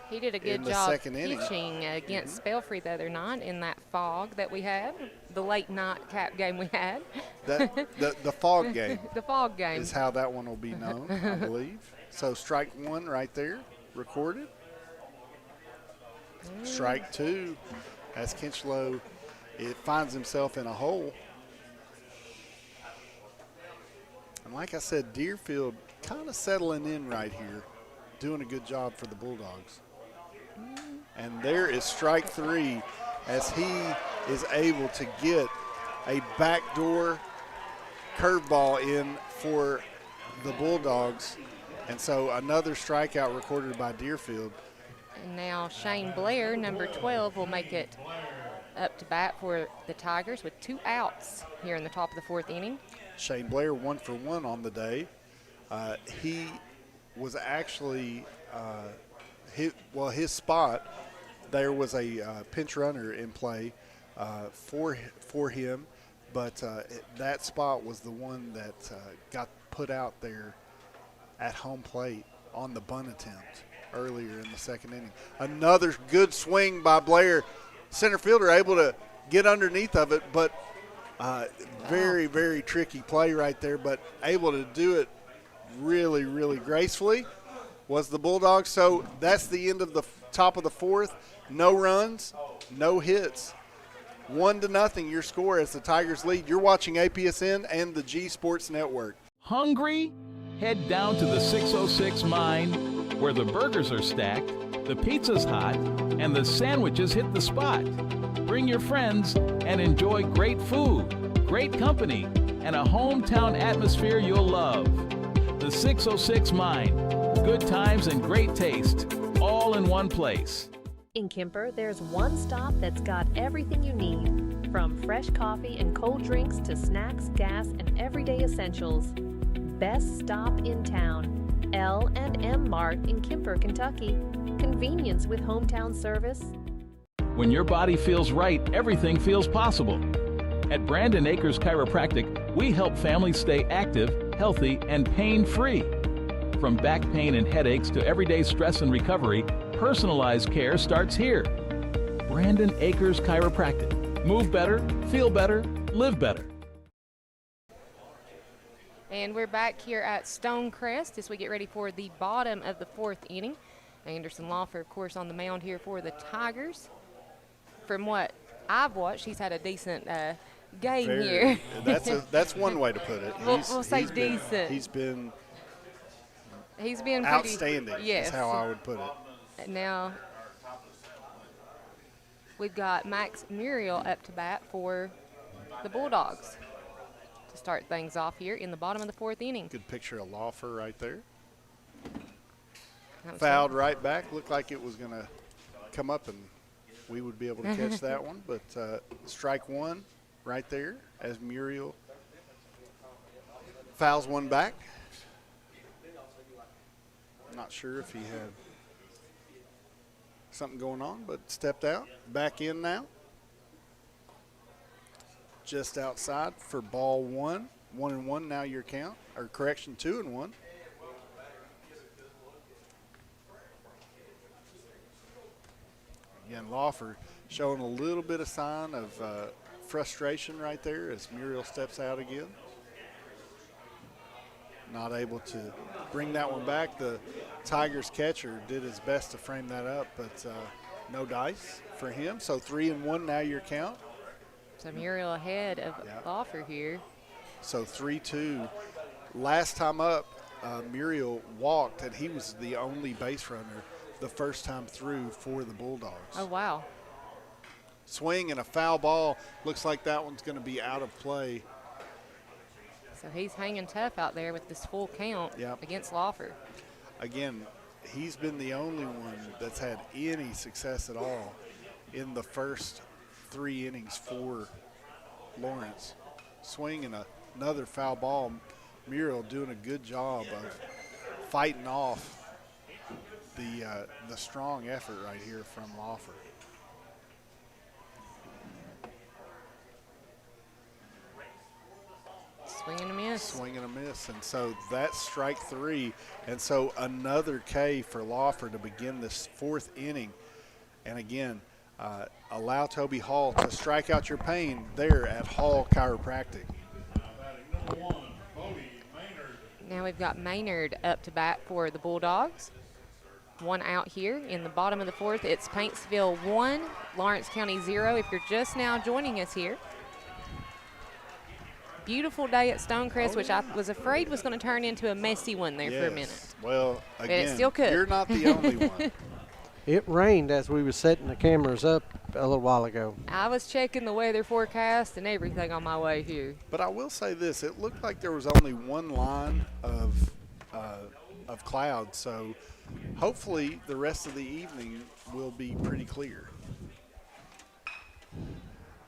He did a good job pitching against Spellfree the other night in that fog that we had, the late night cap game we had. The fog game. The fog game is how that one will be known, I believe. So strike 1 right there, recorded. Strike 2 as Kinchlow finds himself in a hole. And like I said, Deerfield kind of settling in right here, doing a good job for the Bulldogs. And there is strike 3 as he is able to get a backdoor curveball in for the Bulldogs. And so another strikeout recorded by Deerfield. And now Shane Blair, number 12, will make it up to bat for the Tigers with 2 outs here in the top of the 4th inning. Shane Blair 1 for 1 on the day. He was actually his spot, there was a pinch runner in play for him, but that spot was the one that got put out there at home plate on the bunt attempt earlier in the 2nd inning. Another good swing by Blair. Center fielder able to get underneath of it, but very, very tricky play right there, but able to do it really, really gracefully was the Bulldogs. So that's the end of the top of the 4th. No runs, no hits. 1-0 your score as the Tigers lead. You're watching APSN and the G Sports Network. Hungry? Head down to the 606 Mine, where the burgers are stacked, the pizza's hot, and the sandwiches hit the spot. Bring your friends and enjoy great food, great company, and a hometown atmosphere you'll love. The 606 Mine. Good times and great taste, all in one place. In Kemper, there's one stop that's got everything you need, from fresh coffee and cold drinks to snacks, gas, and everyday essentials. Best stop in town, L&M Mart in Kemper, Kentucky. Convenience with hometown service. When your body feels right, everything feels possible. At Brandon Acres Chiropractic, we help families stay active, healthy, and pain-free. From back pain and headaches to everyday stress and recovery, personalized care starts here. Brandon Acres Chiropractic. Move better, feel better, live better. And we're back here at Stonecrest as we get ready for the bottom of the 4th inning. Anderson Laufer, of course, on the mound here for the Tigers. From what I've watched, he's had a decent game here. That's one way to put it. We'll say decent. He's been pretty outstanding, yes. Is how I would put it. Now we've got Max Muriel up to bat for the Bulldogs to start things off here in the bottom of the 4th inning. Good picture of Laufer right there. Fouled right back. Looked like it was going to come up and we would be able to catch that one. But strike 1 right there as Muriel fouls one back. Not sure if he had something going on, but stepped out. Back in now. Just outside for ball 1. 1-1 now your count. Or correction, 2-1. Again, Laufer showing a little bit of sign of frustration right there as Muriel steps out again. Not able to bring that one back. The Tigers catcher did his best to frame that up, but no dice for him. So 3-1 now your count. So Muriel ahead of Laufer here. So 3-2. Last time up, Muriel walked, and he was the only base runner the first time through for the Bulldogs. Oh, wow. Swing and a foul ball. Looks like that one's going to be out of play. So he's hanging tough out there with this full count against Laufer. Again, he's been the only one that's had any success at all in the first 3 innings for Lawrence. Swing and another foul ball. Muriel doing a good job of fighting off the strong effort right here from Lawfer. Swing and a miss. Swing and a miss. And so that's strike 3. And so another K for Lawfer to begin this 4th inning. And again, allow Toby Hall to strike out your pain there at Hall Chiropractic. Now we've got Maynard up to bat for the Bulldogs. 1 out here in the bottom of the 4th. It's Paintsville 1, Lawrence County 0. If you're just now joining us here. Beautiful day at Stonecrest, which I was afraid was going to turn into a messy one there for a minute. Well, again, it still could. You're not the only one. It rained as we were setting the cameras up a little while ago. I was checking the weather forecast and everything on my way here. But I will say this: it looked like there was only one line of clouds, so hopefully the rest of the evening will be pretty clear.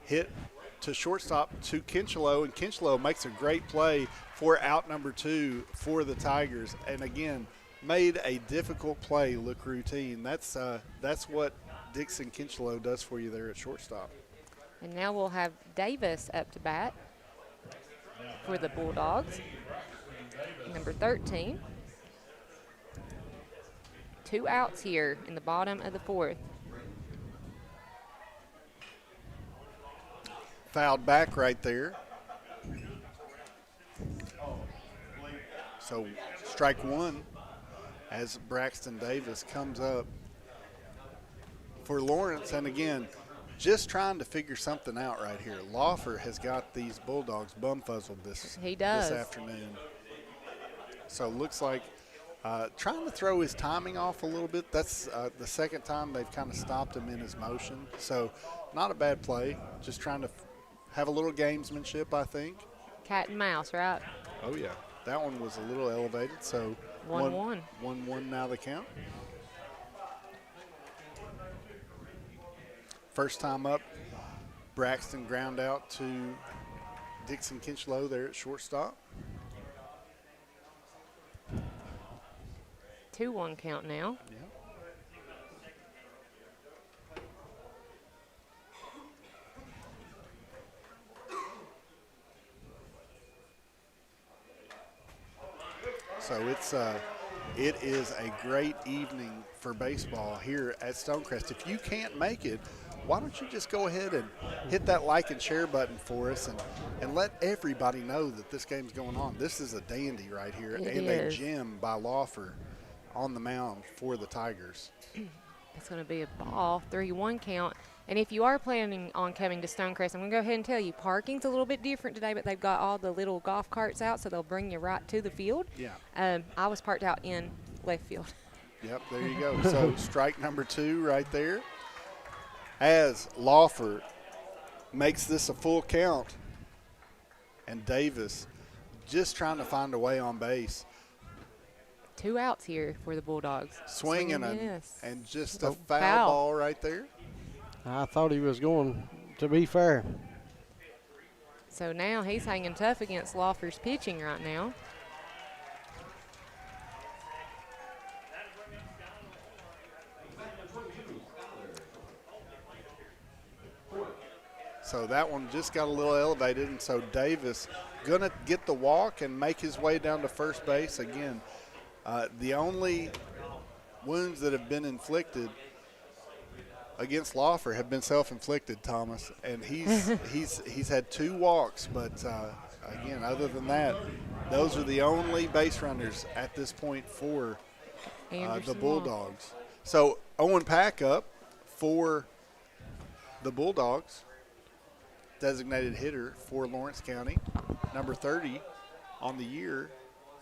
Hit to shortstop to Kinchelow, and Kinchelow makes a great play for out number 2 for the Tigers. And again, made a difficult play look routine. That's what Dixon Kinchelow does for you there at shortstop. And now we'll have Davis up to bat for the Bulldogs, number 13. 2 outs here in the bottom of the 4th. Fouled back right there. So strike 1 as Braxton Davis comes up for Lawrence. And again, just trying to figure something out right here. Lawfer has got these Bulldogs bumfuzzled this afternoon. So looks like trying to throw his timing off a little bit. That's the second time they've kind of stopped him in his motion. So not a bad play. Just trying to have a little gamesmanship, I think. Cat and mouse, right? Oh, yeah. That one was a little elevated. So 1-1. 1-1 now the count. First time up, Braxton ground out to Dixon Kinchelow there at shortstop. 2-1 count now. Yeah. So it is a great evening for baseball here at Stonecrest. If you can't make it, why don't you just go ahead and hit that like and share button for us and let everybody know that this game's going on. This is a dandy right here and a gem by Lawfer on the mound for the Tigers. It's going to be a ball, 3-1 count. And if you are planning on coming to Stonecrest, I'm going to go ahead and tell you, parking's a little bit different today, but they've got all the little golf carts out, so they'll bring you right to the field. Yeah. I was parked out in left field. Yep, there you go. So strike number 2 right there. As Lawfer makes this a full count, and Davis just trying to find a way on base. 2 outs here for the Bulldogs. Swing and just a foul ball right there. I thought he was going to be fair. So now he's hanging tough against Lawfer's pitching right now. So that one just got a little elevated, and so Davis going to get the walk and make his way down to first base again. The only wounds that have been inflicted against Lawfer have been self-inflicted, Thomas, and he's had 2 walks, but again, other than that, those are the only base runners at this point for the Bulldogs. So Owen Pack up for the Bulldogs, designated hitter for Lawrence County, number 30 on the year,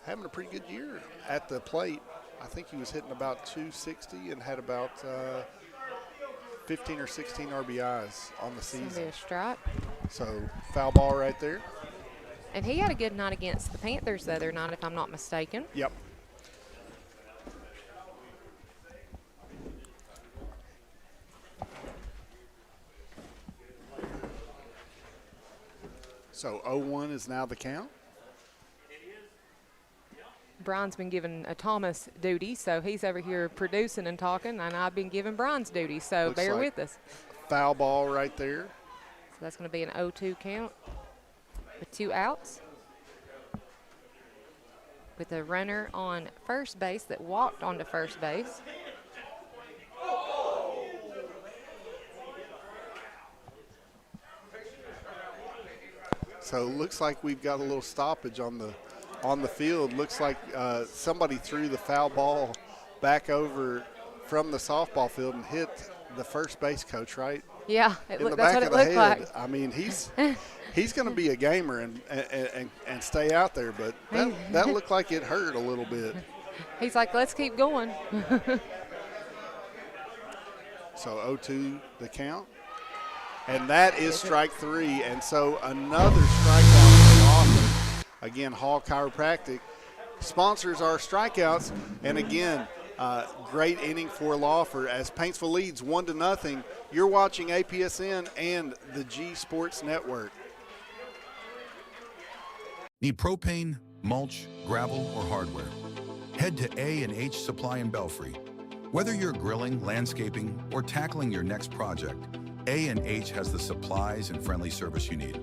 having a pretty good year at the plate. I think he was hitting about 260 and had about 15 or 16 RBIs on the season. Be a strike. So foul ball right there. And he had a good night against the Panthers the other night, if I'm not mistaken. Yep. So 0-1 is now the count. Brian's been given a Thomas duty, so he's over here producing and talking, and I've been given Brian's duty, so Looks bear like with us. Foul ball right there. So that's going to be an 0-2 count with 2 outs, with a runner on first base that walked onto first base. So it looks like we've got a little stoppage on the field. Looks like somebody threw the foul ball back over from the softball field and hit the first base coach, right? Yeah, in the that's back what of it the looked head. like. I mean, he's going to be a gamer and stay out there, but that looked like it hurt a little bit. He's like, let's keep going. So 0-2 the count. And that is strike 3. And so another strikeout for Lawfer. Again, Hall Chiropractic sponsors our strikeouts. And again, great inning for Lawfer as Paintsville leads 1-0. You're watching APSN and the G Sports Network. Need propane, mulch, gravel, or hardware? Head to A&H Supply in Belfry. Whether you're grilling, landscaping, or tackling your next project, A&H has the supplies and friendly service you need.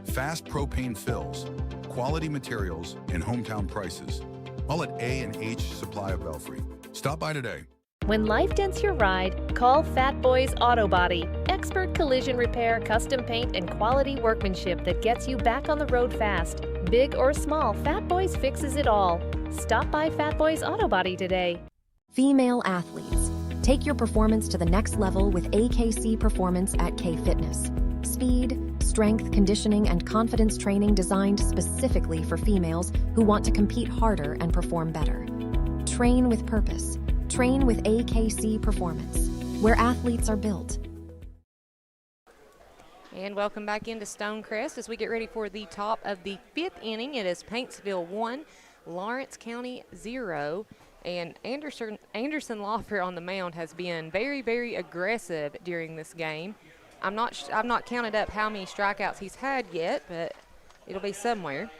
Fast propane fills, quality materials, and hometown prices. All at A&H Supply of Belfry. Stop by today. When life dents your ride, call Fat Boys Auto Body. Expert collision repair, custom paint, and quality workmanship that gets you back on the road fast. Big or small, Fat Boys fixes it all. Stop by Fat Boys Auto Body today. Female athletes. Take your performance to the next level with AKC Performance at K Fitness. Speed, strength, conditioning, and confidence training designed specifically for females who want to compete harder and perform better. Train with purpose. Train with AKC Performance, where athletes are built. And welcome back into Stonecrest as we get ready for the top of the 5th inning. It is Paintsville 1, Lawrence County 0. And Anderson Lawfer on the mound has been very, very aggressive during this game. I've not counted up how many strikeouts he's had yet, but it'll be somewhere.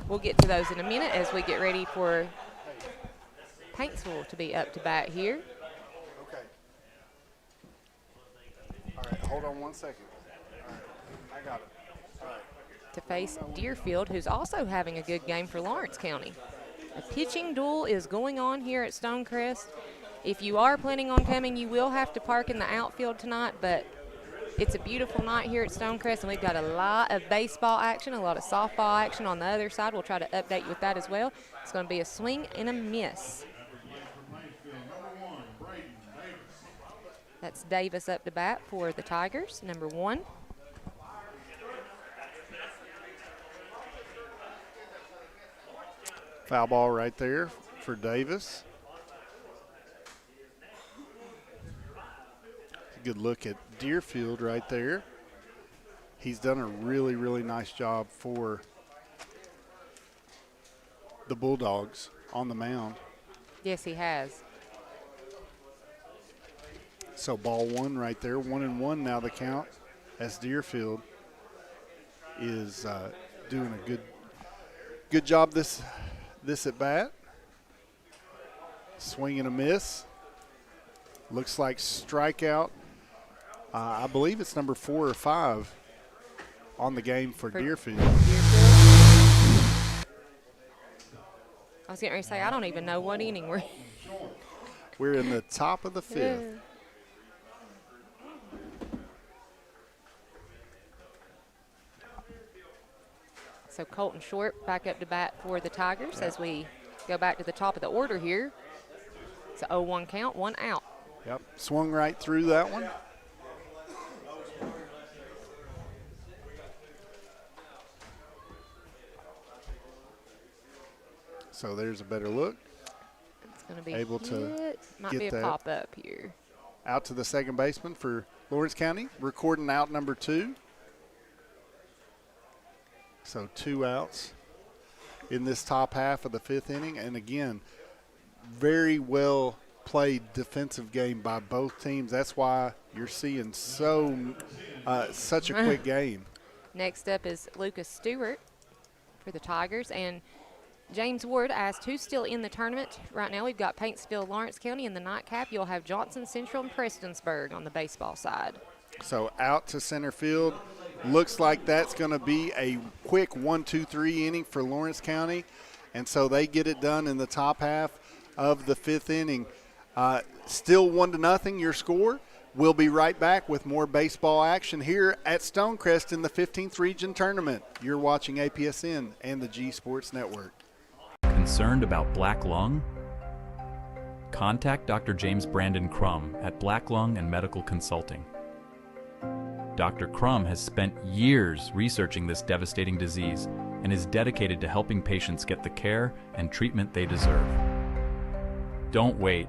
We'll get to those in a minute as we get ready for Paintsville to be up to bat here. Okay. All right, hold on 1 second. All right, I got it. All right. To face Deerfield, who's also having a good game for Lawrence County. A pitching duel is going on here at Stonecrest. If you are planning on coming, you will have to park in the outfield tonight, but it's a beautiful night here at Stonecrest, and we've got a lot of baseball action, a lot of softball action on the other side. We'll try to update you with that as well. It's going to be a swing and a miss. That's Davis up to bat for the Tigers, number 1. Foul ball right there for Davis. A good look at Deerfield right there. He's done a really, really nice job for the Bulldogs on the mound. Yes, he has. So ball 1 right there, 1-1 now the count as Deerfield is doing a good job this at bat. Swing and a miss. Looks like strikeout. I believe it's number 4 or 5 on the game for Deerfield. I was getting ready to say, I don't even know what inning we're in. We're in the top of the 5th. Yeah. So Colton Short back up to bat for the Tigers as we go back to the top of the order here. It's a 0-1 count, 1 out. Yep, swung right through that one. So there's a better look. It's going to be able to might get be a that pop up here. Out to the second baseman for Lawrence County, recording out number 2. So 2 outs in this top half of the 5th inning. And again, very well played defensive game by both teams. That's why you're seeing such a quick game. Next up is Lucas Stewart for the Tigers. And James Ward asked who's still in the tournament. Right now we've got Paintsville, Lawrence County in the nightcap. You'll have Johnson Central and Prestonsburg on the baseball side. So out to center field. Looks like that's going to be a quick 1-2-3 inning for Lawrence County. And so they get it done in the top half of the 5th inning. Still 1-0 your score. We'll be right back with more baseball action here at Stonecrest in the 15th Region Tournament. You're watching APSN and the G Sports Network. Concerned about black lung? Contact Dr. James Brandon Crum at Black Lung and Medical Consulting. Dr. Crum has spent years researching this devastating disease and is dedicated to helping patients get the care and treatment they deserve. Don't wait.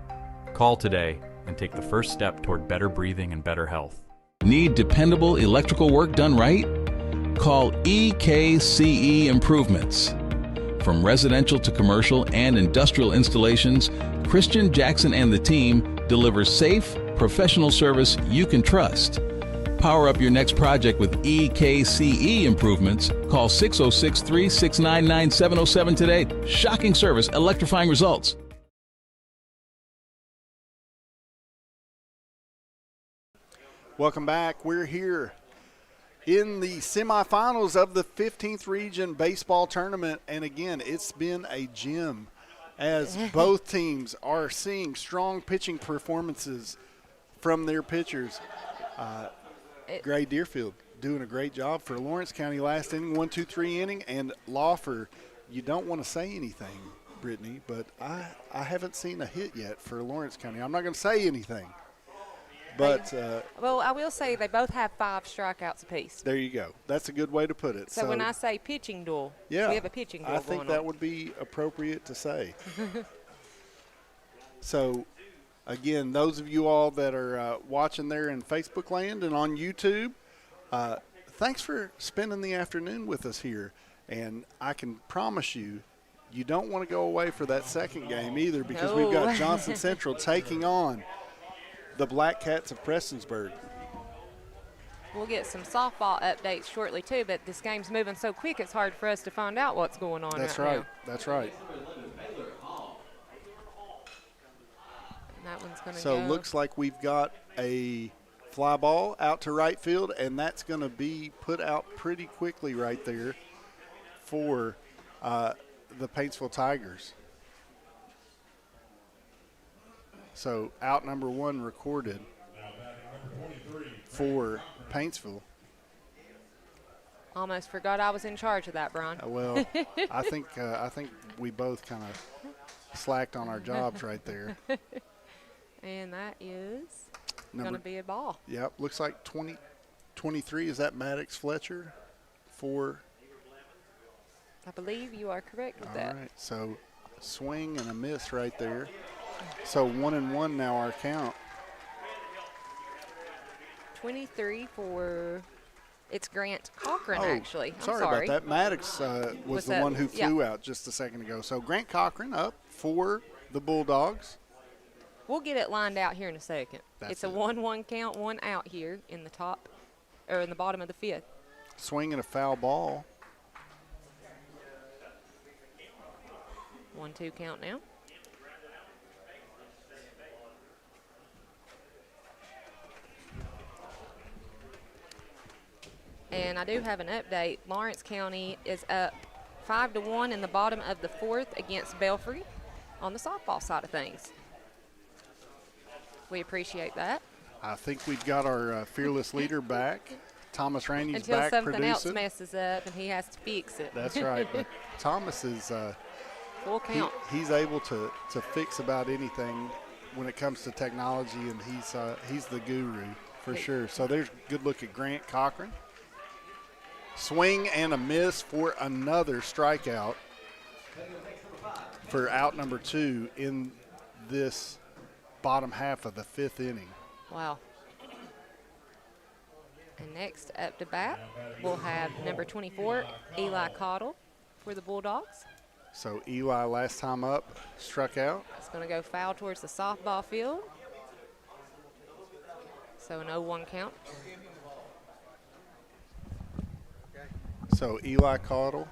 Call today and take the first step toward better breathing and better health. Need dependable electrical work done right? Call EKCE Improvements. From residential to commercial and industrial installations, Christian Jackson and the team deliver safe, professional service you can trust. Power up your next project with EKCE Improvements. Call 606-369-9707 today. Shocking service, electrifying results. Welcome back. We're here in the semifinals of the 15th Region Baseball Tournament. And again, it's been a gem as both teams are seeing strong pitching performances from their pitchers. Gray Deerfield doing a great job for Lawrence County last inning, 1-2-3 inning. And Lawfer, you don't want to say anything, Brittany, but I haven't seen a hit yet for Lawrence County. I'm not going to say anything. But well, I will say they both have 5 strikeouts apiece. There you go. That's a good way to put it. So when I say pitching duel, yeah, we have a pitching duel I think going that on. would be appropriate to say. So, again, those of you all that are watching there in Facebook land and on YouTube, thanks for spending the afternoon with us here. And I can promise you, you don't want to go away for that second game either, because we've got Johnson Central taking on the Black Cats of Prestonsburg. We'll get some softball updates shortly too, but this game's moving so quick it's hard for us to find out what's going on. That's right. right. That's right. And that one's going to So go. looks like we've got a fly ball out to right field, and that's going to be put out pretty quickly right there for the Paintsville Tigers. So out number 1 recorded for Paintsville. Almost forgot I was in charge of that, Brian. Well, I think we both kind of slacked on our jobs right there. And that is going to be a ball. Yep, looks like 23. Is that Maddox Fletcher for? I believe you are correct with that. All right, so swing and a miss right there. So 1-1 now our count. 23 for, it's Grant Cochran, Oh, actually. I'm sorry about that. Maddox was the that- one who flew yeah. out just a second ago. So Grant Cochran up for the Bulldogs. We'll get it lined out here in a second. It's a 1-1 count, 1 out here in the top, or in the bottom of the 5th. Swinging a foul ball. 1-2 count now. And I do have an update. Lawrence County is up 5-1 in the bottom of the 4th against Belfry on the softball side of things. We appreciate that. I think we've got our fearless leader back. Thomas Rainey's Until back something producing. else messes up and he has to fix it. That's right. But Thomas is full count. He's able to fix about anything when it comes to technology, and he's the guru for sure. So there's a good look at Grant Cochran. Swing and a miss for another strikeout for out number 2 in this bottom half of the 5th inning. Wow. And next up to bat, we'll have number 24, Eli Cottle for the Bulldogs. So Eli, last time up, struck out. It's going to go foul towards the softball field. So an 0-1 count. So Eli Cottle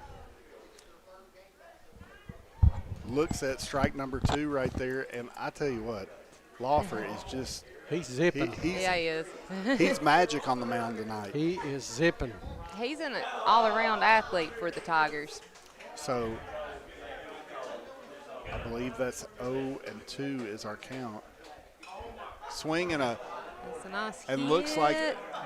looks at strike number 2 right there, and I tell you what, Lawfer is just – he's zipping. Yeah, he is. He's magic on the mound tonight. He is zipping. He's an all-around athlete for the Tigers. So I believe that's 0-2 is our count. Swing and That's a nice and hit. looks like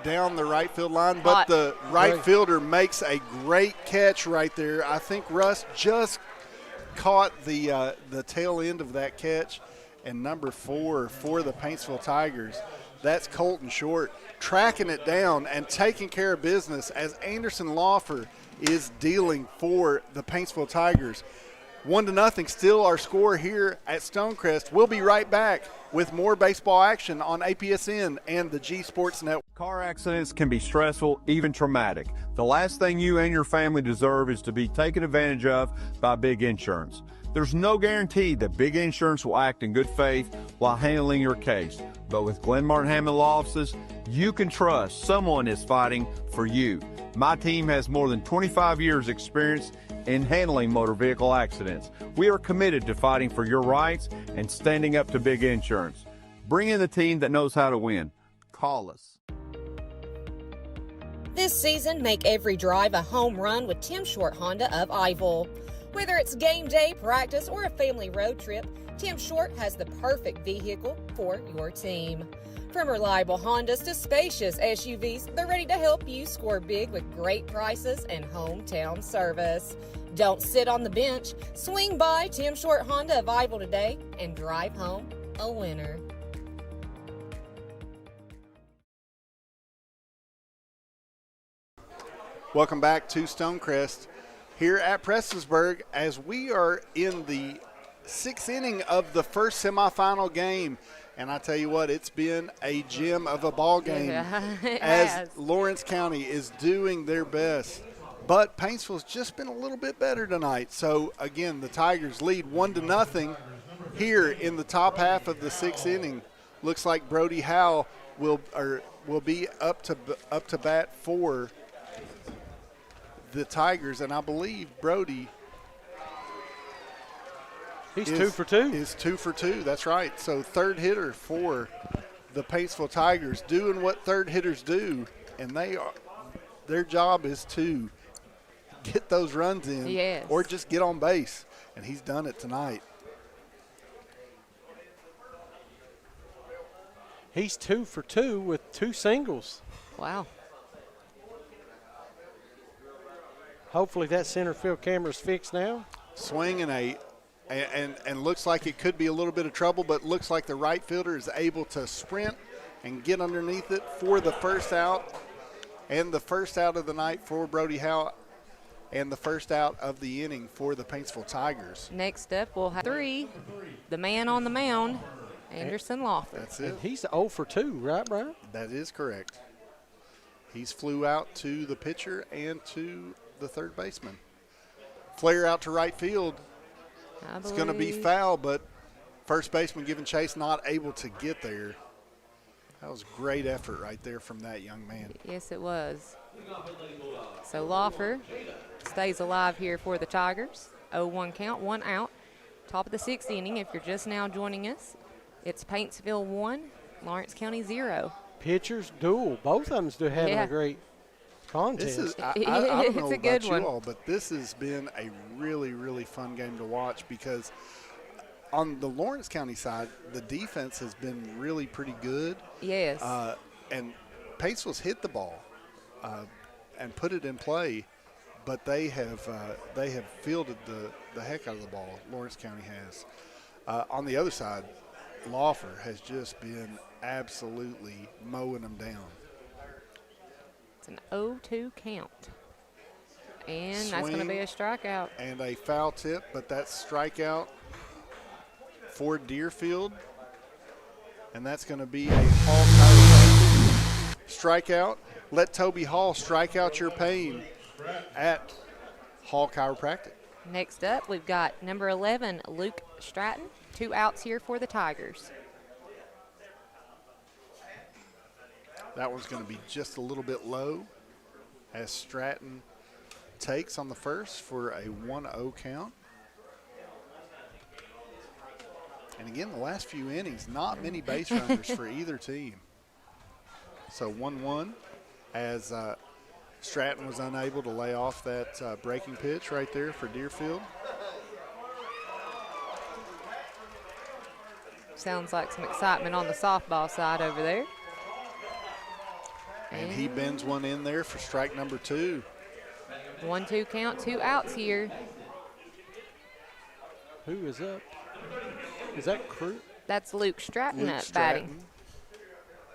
down the right field line, but the right fielder makes a great catch right there. I think Russ just caught the tail end of that catch. And number 4 for the Paintsville Tigers, that's Colton Short, tracking it down and taking care of business as Anderson Lawfer is dealing for the Paintsville Tigers. 1-0 still our score here at Stonecrest. We'll be right back with more baseball action on APSN and the G Sports Network. Car accidents can be stressful, even traumatic. The last thing you and your family deserve is to be taken advantage of by big insurance. There's no guarantee that big insurance will act in good faith while handling your case. But with Glenn Martin Hammond Law Offices, you can trust someone is fighting for you. My team has more than 25 years experience in handling motor vehicle accidents. We are committed to fighting for your rights and standing up to big insurance. Bring in the team that knows how to win. Call us. This season, make every drive a home run with Tim Short Honda of Iville. Whether it's game day, practice, or a family road trip, Tim Short has the perfect vehicle for your team. From reliable Hondas to spacious SUVs, they're ready to help you score big with great prices and hometown service. Don't sit on the bench. Swing by Tim Short Honda of Iville today and drive home a winner. Welcome back to Stonecrest here at Prestonsburg as we are in the 6th inning of the first semifinal game. And I tell you what, it's been a gem of a ball game as Lawrence County is doing their best. But Paintsville's just been a little bit better tonight. So, again, the Tigers lead 1-0 here in the top half of the 6th inning. Looks like Brody Howe will be up to bat for the Tigers, and I believe Brody is 2 for 2. Is 2 for 2, that's right. So third hitter for the Paintsville Tigers, doing what third hitters do, and their job is to get those runs in or just get on base, and he's done it tonight. He's 2 for 2 with 2 singles. Wow. Hopefully that center field camera's fixed now. Swing and looks like it could be a little bit of trouble, but looks like the right fielder is able to sprint and get underneath it for the first out, and the first out of the night for Brody Howe, and the first out of the inning for the Paintsville Tigers. Next up, we'll have 3, the man on the mound, Anderson Lawfer. That's it. And he's 0 for 2, right, Brian? That is correct. He's flew out to the pitcher and to the third baseman. Flare out to right field. It's going to be foul, but first baseman giving chase, not able to get there. That was great effort right there from that young man. Yes, it was. So Lawfer stays alive here for the Tigers. 0-1 count, 1 out. Top of the 6th inning. If you're just now joining us, it's Paintsville 1, Lawrence County 0. Pitchers duel. Both of them having a great contest. This is, I don't know about you all, but this has been a really, really fun game to watch because on the Lawrence County side, the defense has been really pretty good. Yes. And Paintsville's hit the ball and put it in play, but they have fielded the heck out of the ball. Lawrence County has. On the other side, Lawfer has just been absolutely mowing them down. It's an 0-2 count. And Swing that's going to be a strikeout. And a foul tip, but that's strikeout for Deerfield. And that's going to be a Hall strikeout. Let Toby Hall strike out your pain at Hall Chiropractic. Next up, we've got number 11, Luke Stratton. 2 outs here for the Tigers. That one's going to be just a little bit low as Stratton takes on the first for a 1-0 count. And again, the last few innings, not many base runners for either team. So 1-1 as Stratton was unable to lay off that breaking pitch right there for Deerfield. Sounds like some excitement on the softball side over there. And he bends one in there for strike number 2. 1-2 count, 2 outs here. Who is up? Is that Crew? That's Luke Stratton Luke up batting.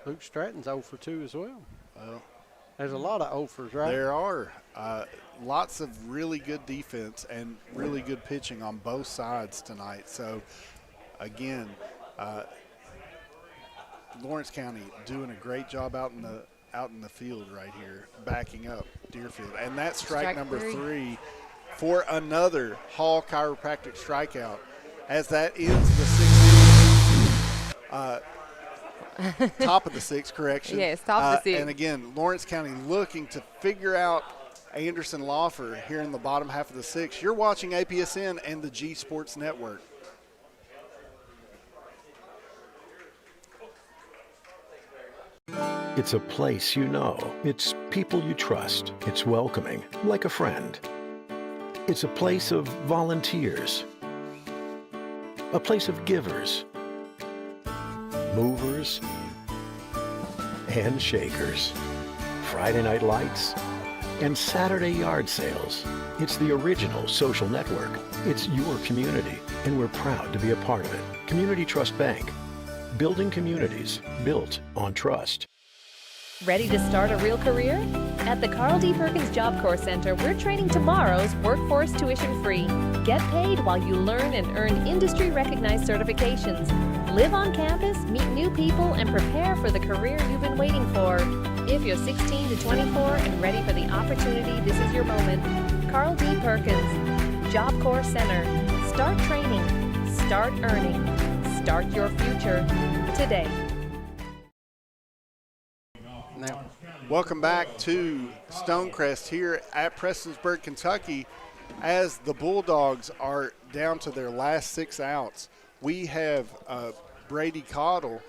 Luke Stratton's 0 for 2 as well. Well, there's a lot of 0 fors, right? There are. Lots of really good defense and really good pitching on both sides tonight. So, again, Lawrence County doing a great job out in the field right here, backing up Deerfield. And that's strike number 3 for another Hall Chiropractic strikeout as that ends the 6th. Top of the 6th, correction. Yes, top of the 6th. And again, Lawrence County looking to figure out Anderson Laufer here in the bottom half of the 6th. You're watching APSN and the G Sports Network. It's a place you know. It's people you trust. It's welcoming, like a friend. It's a place of volunteers. A place of givers, movers, and shakers. Friday night lights and Saturday yard sales. It's the original social network. It's your community, and we're proud to be a part of it. Community Trust Bank. Building communities built on trust. Ready to start a real career? At the Carl D. Perkins Job Corps Center, we're training tomorrow's workforce tuition-free. Get paid while you learn and earn industry-recognized certifications. Live on campus, meet new people, and prepare for the career you've been waiting for. If you're 16 to 24 and ready for the opportunity, this is your moment. Carl D. Perkins, Job Corps Center. Start training. Start earning. Start your future today. Now, welcome back to Stonecrest here at Prestonsburg, Kentucky, as the Bulldogs are down to their last 6 outs. We have Brady Cottle,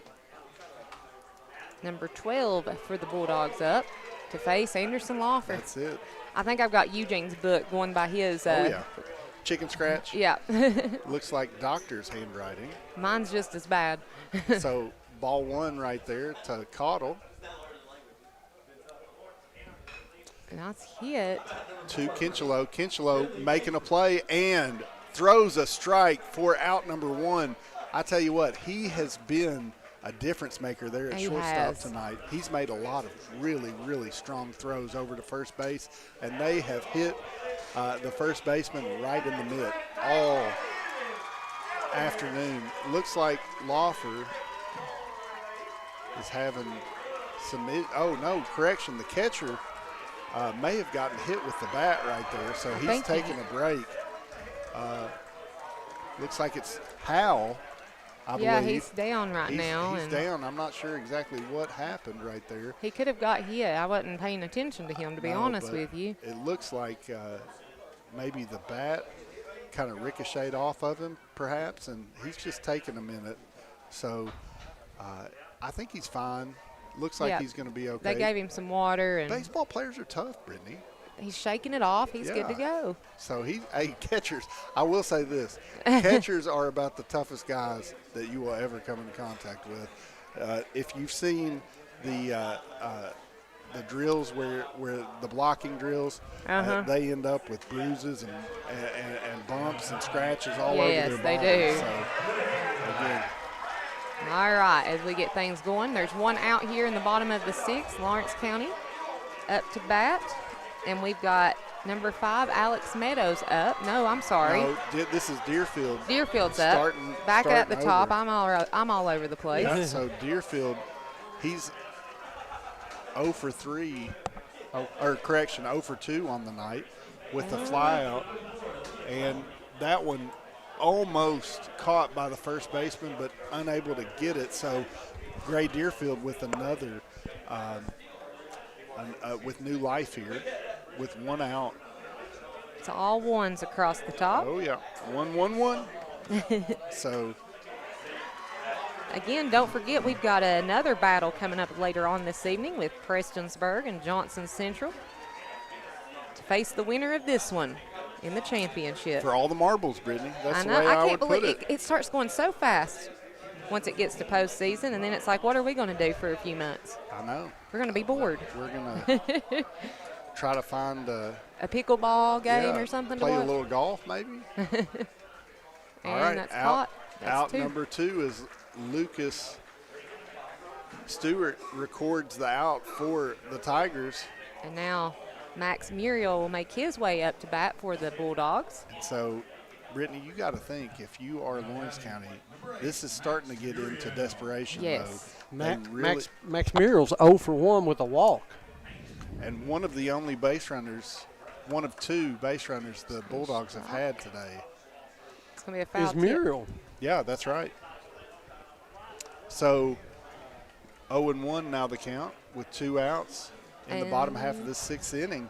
number 12 for the Bulldogs, up to face Anderson Laufer. That's it. I think I've got Eugene's book going by his. Oh, yeah. Chicken scratch? Yeah. Looks like doctor's handwriting. Mine's just as bad. So, ball 1 right there to Cottle. Nice hit. To Kinchelow. Kinchelow making a play and throws a strike for out number 1. I tell you what, he has been a difference maker there at shortstop tonight. He's made a lot of really, really strong throws over to first base, and they have hit the first baseman right in the mitt all afternoon. Looks like Laufer is having some – oh, no, correction. The catcher may have gotten hit with the bat right there, so he's taking a break. Looks like it's Howell, I believe. Yeah, he's down now. He's down. I'm not sure exactly what happened right there. He could have got hit. I wasn't paying attention to him, to be honest with you. It looks like maybe the bat kind of ricocheted off of him, perhaps, and he's just taking a minute. So I think he's fine. Looks like he's going to be okay. They gave him some water. And baseball players are tough, Brittany. He's shaking it off. He's good to go. So catchers, I will say this. Catchers are about the toughest guys that you will ever come into contact with. If you've seen the drills where the blocking drills, they end up with bruises and bumps and scratches all over their body. Yes, they do. So, again. All right, as we get things going, there's 1 out here in the bottom of the 6th. Lawrence County up to bat. And we've got number 5, Alex Meadows, up. No, I'm sorry. No, this is Deerfield. Deerfield's up. Back at the top. I'm all over the place. Yeah, so Deerfield, he's 0 for 3, or correction, 0 for 2 on the night with the fly out. And that one almost caught by the first baseman, but unable to get it. So Gray Deerfield with another, with new life here, with 1 out. It's all ones across the top. Oh, yeah. 1-1-1. So again, don't forget we've got another battle coming up later on this evening with Prestonsburg and Johnson Central to face the winner of this one in the championship. For all the marbles, Brittany. That's I the know. way I I can't would believe put it. it starts going so fast once it gets to postseason, and then it's like, what are we going to do for a few months? I know. We're going to be bored. We're going to try to find a pickleball game or something to play watch. a little golf maybe. All And right, that's out, caught. That's out 2. number 2 is Lucas Stewart records the out for the Tigers. And now Max Muriel will make his way up to bat for the Bulldogs. And so, Brittany, you got to think, if you are Lawrence County, this is starting to get into desperation Yes. mode. Max Muriel's 0 for 1 with a walk. And one of the only base runners, one of 2 base runners the Bulldogs have had today. It's going to be a foul Is Muriel. Yeah, that's right. So 0-1 now the count with 2 outs in the bottom half of this 6th inning.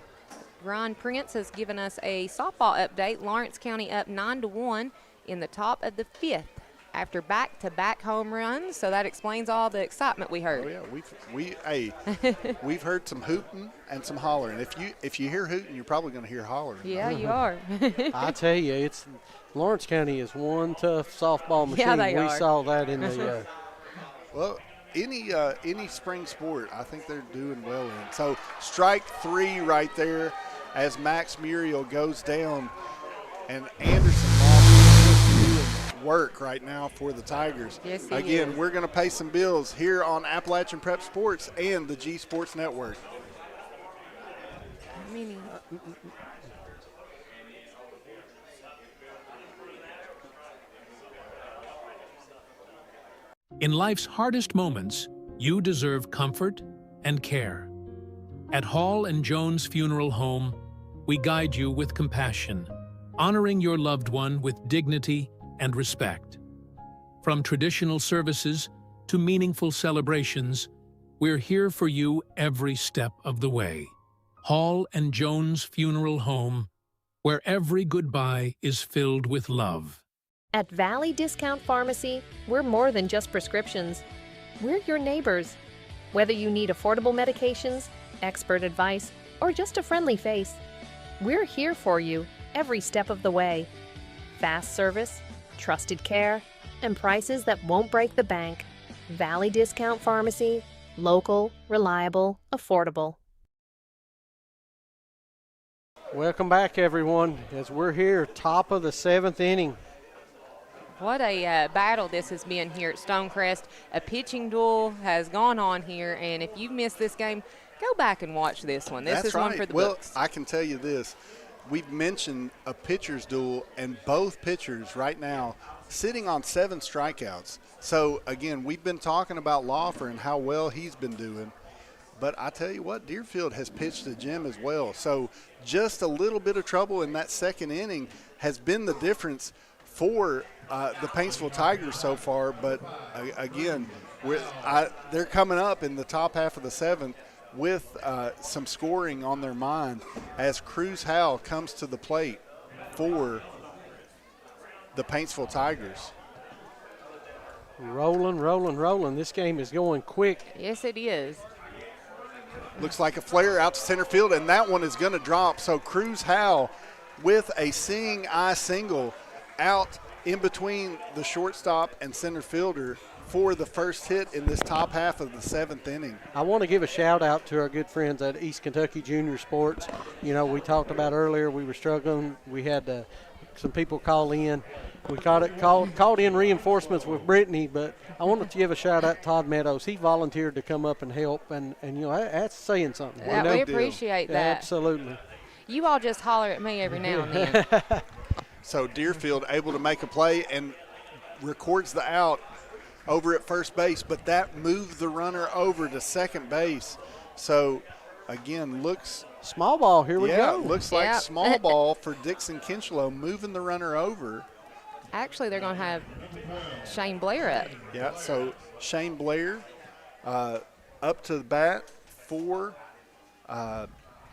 Ron Prince has given us a softball update. Lawrence County up 9-1 in the top of the 5th after back-to-back home runs. So that explains all the excitement we heard. Oh yeah, we've heard some hooting and some hollering. If you hear hooting, you're probably going to hear hollering. Yeah, you are. I tell you, Lawrence County is one tough softball machine. Yeah, they we are. saw that in the. Well, any spring sport, I think they're doing well in. So strike 3 right there as Max Muriel goes down, and Anderson Moss is doing work right now for the Tigers. Yes, he Again, is. we're going to pay some bills here on Appalachian Prep Sports and the G Sports Network. In life's hardest moments, you deserve comfort and care. At Hall & Jones Funeral Home, we guide you with compassion, honoring your loved one with dignity and respect. From traditional services to meaningful celebrations, we're here for you every step of the way. Hall & Jones Funeral Home, where every goodbye is filled with love. At Valley Discount Pharmacy, we're more than just prescriptions. We're your neighbors. Whether you need affordable medications, expert advice, or just a friendly face, we're here for you every step of the way. Fast service, trusted care, and prices that won't break the bank. Valley Discount Pharmacy, local, reliable, affordable. Welcome back, everyone, as we're here, top of the 7th inning. What a battle this has been here at Stonecrest. A pitching duel has gone on here, and if you've missed this game, go back and watch this one. This is one for the books. I can tell you this. We've mentioned a pitcher's duel, and both pitchers right now sitting on 7 strikeouts. So, again, we've been talking about Lawfer and how well he's been doing. But I tell you what, Deerfield has pitched a gem as well. So just a little bit of trouble in that 2nd inning has been the difference for the Paintsville Tigers so far. But, again, they're coming up in the top half of the 7th with some scoring on their mind as Cruz Howell comes to the plate for the Paintsville Tigers. Rolling, rolling, rolling. This game is going quick. Yes, it is. Looks like a flare out to center field, and that one is going to drop. So Cruz Howell with a seeing eye single out in between the shortstop and center fielder for the first hit in this top half of the 7th inning. I want to give a shout out to our good friends at East Kentucky Junior Sports. You know, we talked about earlier we were struggling. We had some people call in. We called in reinforcements with Brittany, but I wanted to give a shout out to Todd Meadows. He volunteered to come up and help, and you know, that's saying something. Yeah, we appreciate that. Absolutely. You all just holler at me every now and then. So Deerfield able to make a play and records the out over at first base, but that moved the runner over to second base. So, again, looks – small ball, here we go. Yeah, looks like small ball for Dixon Kinchlow, moving the runner over. Actually, they're going to have Shane Blair up. Yeah, so Shane Blair up to the bat for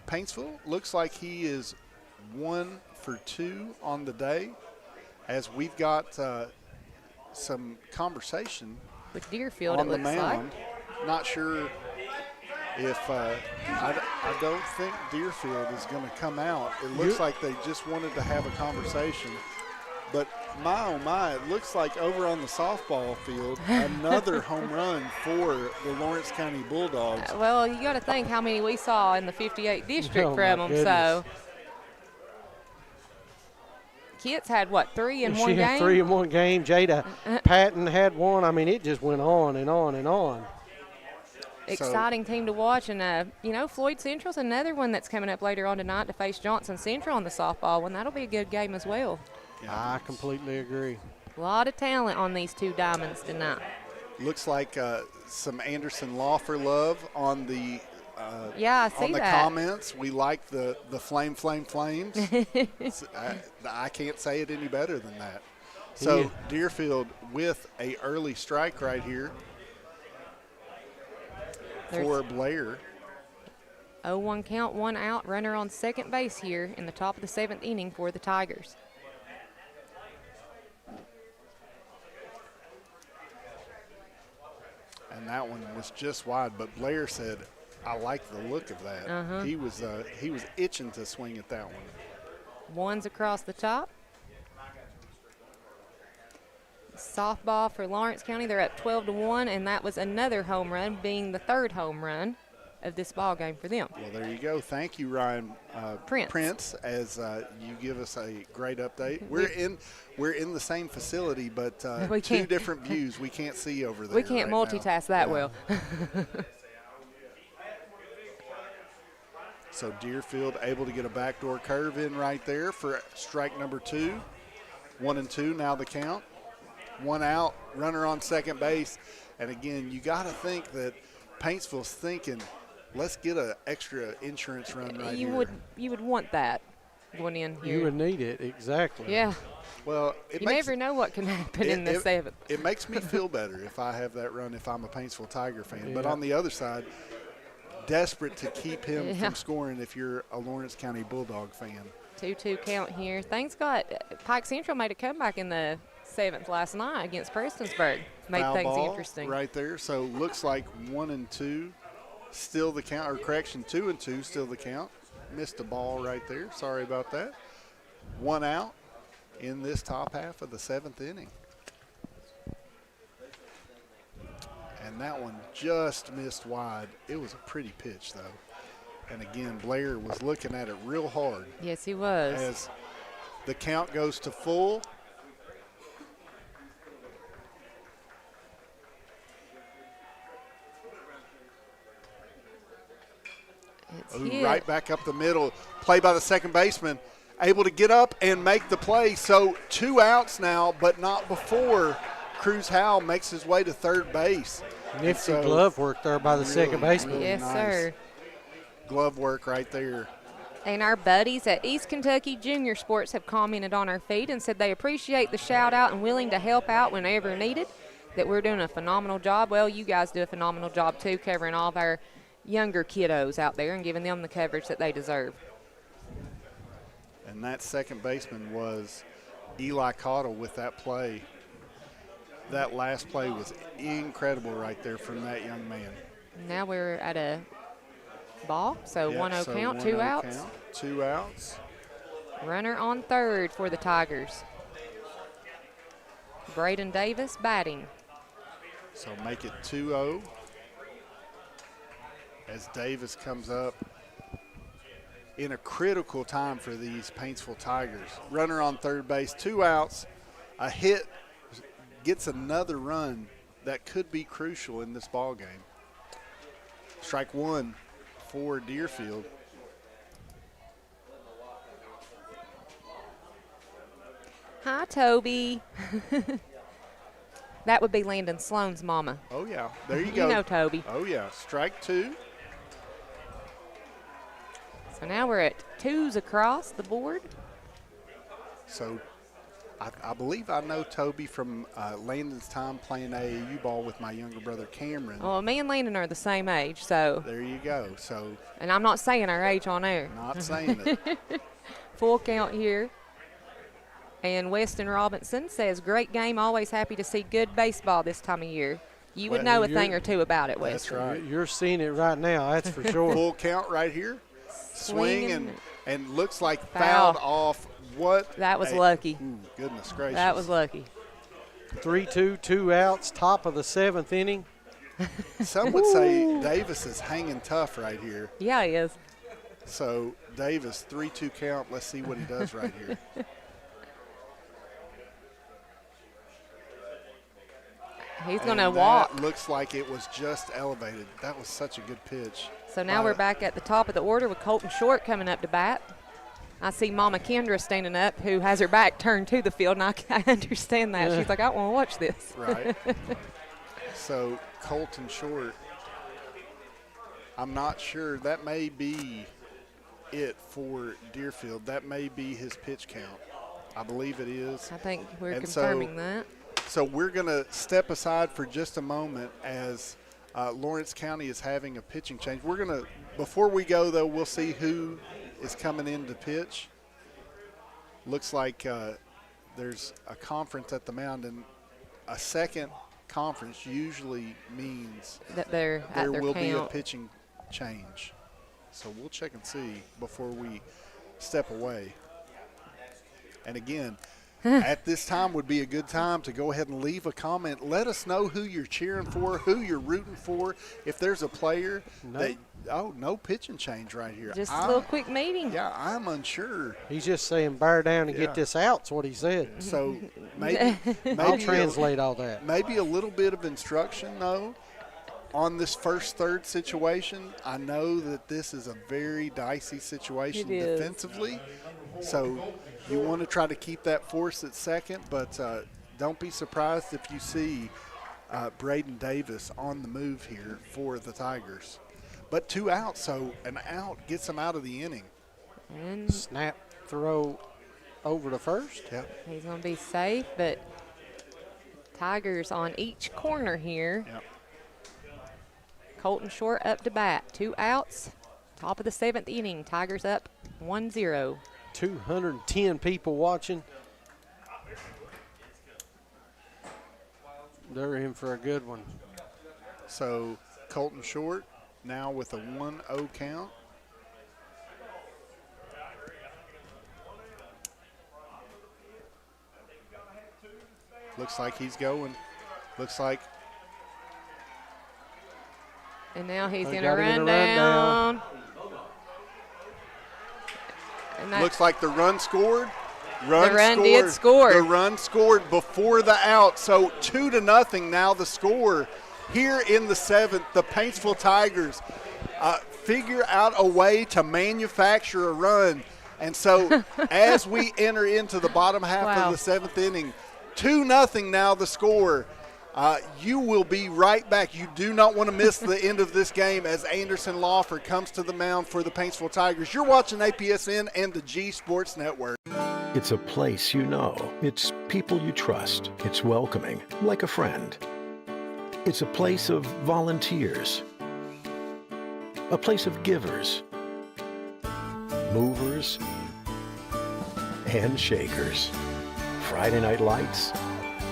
Paintsville. Looks like he is 1 for 2 on the day, as we've got some conversation With Deerfield, on it the looks like. mound. Not sure if I don't think Deerfield is going to come out. It looks like they just wanted to have a conversation. But my, oh my, it looks like over on the softball field, another home run for the Lawrence County Bulldogs. Well, you got to think how many we saw in the 58 district Oh, from my them. So goodness. Kitts had, what, 3 in one She had game? 3 in one game. Jada Patton had 1. I mean, it just went on and on and on. Exciting team to watch. And, you know, Floyd Central's another one that's coming up later on tonight to face Johnson Central on the softball one. That'll be a good game as well. I completely agree. A lot of talent on these 2 diamonds tonight. Looks like some Anderson Lawfer love on the yeah, I see on the that. comments. We like the flames. I can't say it any better than that. So Yeah. Deerfield with a early strike right here for Blair. 0-1 count, 1 out, runner on second base here in the top of the 7th inning for the Tigers. And that one was just wide, but Blair said, I like the look of that. He was itching to swing at that one. One's across the top. Softball for Lawrence County, they're up 12-1, and that was another home run, being the 3rd home run of this ball game for them. Well, there you go. Thank you, Ryan Prince. as you give us a great update. We're in the same facility, but We 2 can't- different views we can't see over there. We can't right multitask now. that Yeah. well. So Deerfield able to get a backdoor curve in right there for strike number 2. 1-2 now the count. 1 out, runner on second base. And again, you got to think that Paintsville's thinking, let's get an extra insurance run right you here. You would want that going in here. You would need it, exactly. Yeah. Well, You never know what can happen in the 7th. It makes me feel better if I have that run if I'm a Paintsville Tiger fan. But Yeah. on the other side, desperate to keep him Yeah. from scoring if you're a Lawrence County Bulldog fan. 2-2 count here. Things got Pike Central made a comeback in the 7th last night against Prestonsburg. Made Foul things ball interesting. right there. So looks like 1-2 still the count, or correction, 2-2 still the count. Missed a ball right there. Sorry about that. 1 out in this top half of the 7th inning. And that one just missed wide. It was a pretty pitch, though. And again, Blair was looking at it real hard. Yes, he was. As the count goes to full. It's Ooh, hit. right back up the middle. Play by the second baseman. Able to get up and make the play. So 2 outs now, but not before Cruz Howell makes his way to third base. Nifty So glove work there by the second baseman. really Yes, nice sir. glove work right there. And our buddies at East Kentucky Junior Sports have commented on our feed and said they appreciate the shout out and willing to help out whenever needed, that we're doing a phenomenal job. Well, you guys do a phenomenal job too, covering all of our younger kiddos out there and giving them the coverage that they deserve. And that second baseman was Eli Cottle with that play. That last play was incredible right there from that young man. Now we're at a ball, so Yep, 1-0 so count, 1-0 2 outs. count, 2 outs. Runner on third for the Tigers. Braden Davis batting. So make it 2-0 as Davis comes up in a critical time for these Paintsville Tigers. Runner on third base, 2 outs, a hit, gets another run that could be crucial in this ball game. Strike 1 for Deerfield. Hi, Toby. That would be Landon Sloan's mama. Oh, yeah. There you go. You know Toby. Oh, yeah. Strike 2. So now we're at 2s across the board. So I believe I know Toby from Landon's time playing AAU ball with my younger brother Cameron. Well, me and Landon are the same age, so. There you go. So And I'm not saying our age on air. not saying it. Full count here. And Weston Robinson says, great game, always happy to see good baseball this time of year. You would know a thing or two about it, Wes. That's right. You're seeing it right now, that's for sure. Full count right here. Swing and looks like Foul. fouled off. What? That was lucky. Goodness gracious. That was lucky. 3-2, 2 outs, top of the 7th inning. Some would say Davis is hanging tough right here. Yeah, he is. So Davis, 3-2 count. Let's see what he does right here. He's going to walk. Looks like it was just elevated. That was such a good pitch. So now we're back at the top of the order with Colton Short coming up to bat. I see Mama Kendra standing up, who has her back turned to the field, and I understand that. She's like, I want to watch this. Right. So Colton Short, I'm not sure. That may be it for Deerfield. That may be his pitch count. I believe it is. I think we're confirming that. So we're going to step aside for just a moment as Lawrence County is having a pitching change. We're going to, before we go, though, we'll see who is coming in to pitch. Looks like there's a conference at the mound, and a second conference usually means that there will be a pitching change. So we'll check and see before we step away. And again, at this time would be a good time to go ahead and leave a comment. Let us know who you're cheering for, who you're rooting for. If there's a player no pitching change right here. Just a little quick meeting. Yeah, I'm unsure. He's just saying bear down and get this out, is what he said. So maybe I'll translate all that. Maybe a little bit of instruction, though, on this first third situation. I know that this is a very dicey situation defensively. So you want to try to keep that force at second, but don't be surprised if you see Braden Davis on the move here for the Tigers. But 2 outs, so an out gets him out of the inning. And snap throw over to first. Yep. He's going to be safe, but Tigers on each corner here. Yep. Colton Short up to bat. 2 outs, top of the 7th inning. Tigers up 1-0. 210 people watching. They're in for a good one. So Colton Short now with a 1-0 count. Looks like he's going. Looks like. And now he's going to run down. Looks like the run scored. The run did score. The run scored before the out. So 2-0 now the score. Here in the 7th, the Paintsville Tigers figure out a way to manufacture a run. And so as we enter into the bottom half of the 7th inning, 2-0 now the score. You will be right back. You do not want to miss the end of this game as Anderson Lawford comes to the mound for the Paintsville Tigers. You're watching APSN and the G Sports Network. It's a place you know. It's people you trust. It's welcoming, like a friend. It's a place of volunteers. A place of givers, movers, and shakers. Friday night lights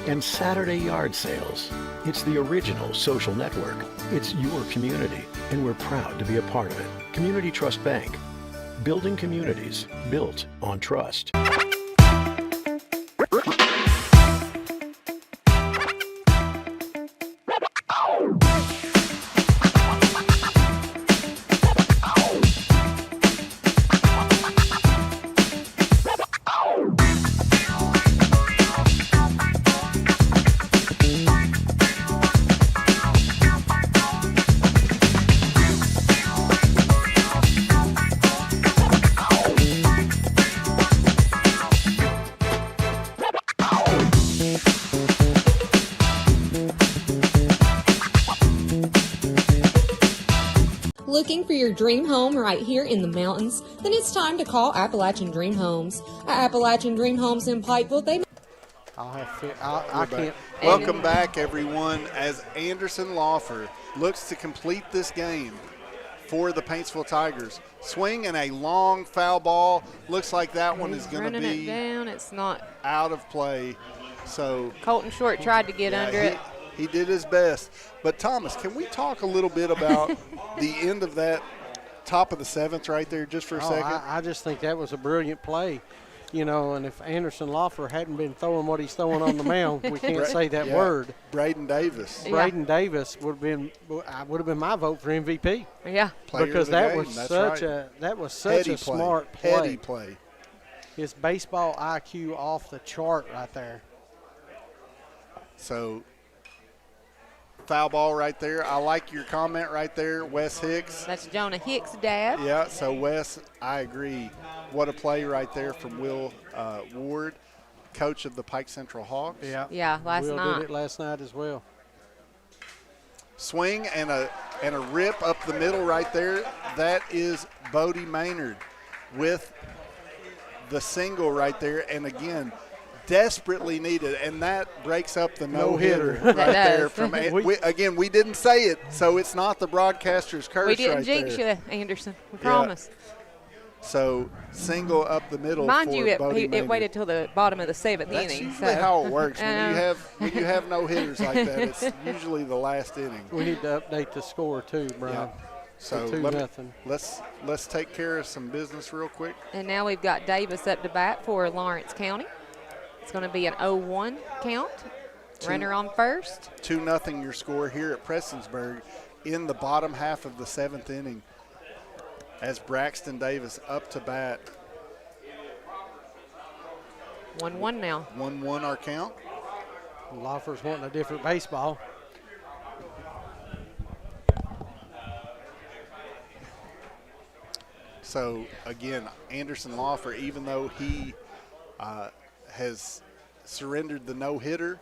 and Saturday yard sales. It's the original social network. It's your community, and we're proud to be a part of it. Community Trust Bank. Building communities built on trust. Looking for your dream home right here in the mountains? Then it's time to call Appalachian Dream Homes. At Appalachian Dream Homes in Pikeville, I can't. Welcome back, everyone, as Anderson Lawford looks to complete this game for the Paintsville Tigers. Swing and a long foul ball. Looks like that one is going to be it down. It's not out of play. So Colton Short tried to get under it. He did his best. But, Thomas, can we talk a little bit about the end of that top of the seventh right there just for a second? I just think that was a brilliant play. You know, and if Anderson Laufer hadn't been throwing what he's throwing on the mound, we can't say that word. Braden Davis. Braden Davis would have been my vote for MVP. Yeah, because that was such a smart play. Heady play. His baseball IQ off the chart right there. So, foul ball right there. I like your comment right there, Wes Hicks. That's Jonah Hicks' dad. Yeah, so Wes, I agree. What a play right there from Will Ward, coach of the Pike Central Hawks. Yeah, last Will night. did it last night as well. Swing and a rip up the middle right there. That is Bodie Maynard with the single right there. And again, desperately needed, and that breaks up the no-hitter right there. Again, we didn't say it, so it's not the broadcaster's curse. We didn't right jinx there. you, Anderson. We promise. So single up the middle. Mind for you, it waited till the bottom of the seventh That's inning. usually how it works. When you have no hitters like that, it's usually the last inning. We need to update the score too, Brian. Yeah. So 2-0. Let's take care of some business real quick. And now we've got Davis up to bat for Lawrence County. It's going to be an 0-1 count. Runner on first. 2-0 your score here at Prestonsburg in the bottom half of the seventh inning as Braxton Davis up to bat. 1-1 now. 1-1 our count. Laufer's wanting a different baseball. So, again, Anderson Laufer, even though he has surrendered the no-hitter,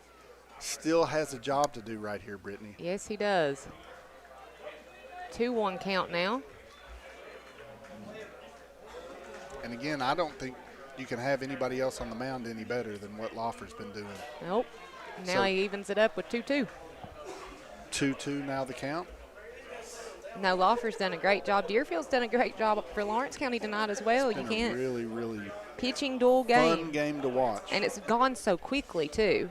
still has a job to do right here, Brittany. Yes, he does. 2-1 count now. And, again, I don't think you can have anybody else on the mound any better than what Laufer's been doing. Nope. Now he evens it up with 2-2. 2-2 now the count. No, Laufer's done a great job. Deerfield's done a great job for Lawrence County tonight as well. It's been a really, really pitching dual game. Fun game to watch. And it's gone so quickly, too.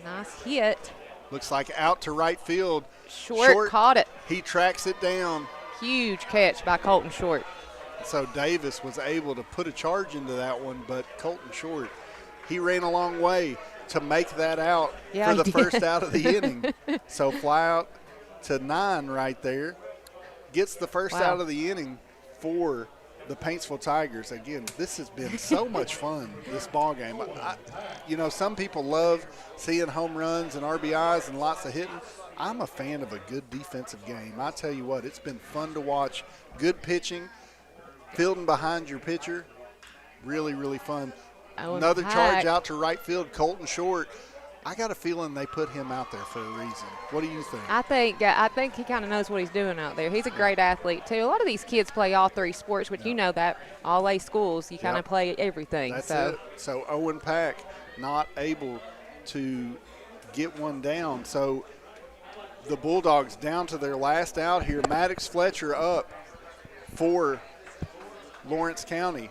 Nice hit. Looks like out to right field. Short caught it. He tracks it down. Huge catch by Colton Short. So Davis was able to put a charge into that one, but Colton Short, he ran a long way to make that out for the first out of the inning. So fly out to 9 right there. Gets the first out of the inning for the Paintsville Tigers. Again, this has been so much fun, this ball game. Some people love seeing home runs and RBIs and lots of hitting. I'm a fan of a good defensive game. I tell you what, it's been fun to watch. Good pitching, fielding behind your pitcher. Really, really fun. Another charge out to right field, Colton Short. I got a feeling they put him out there for a reason. What do you think? I think he kind of knows what he's doing out there. He's a great athlete, too. A lot of these kids play all three sports, but you know that. All A schools, you kind of play everything. That's it. So Owen Pack not able to get one down. So the Bulldogs down to their last out here. Maddox Fletcher up for Lawrence County.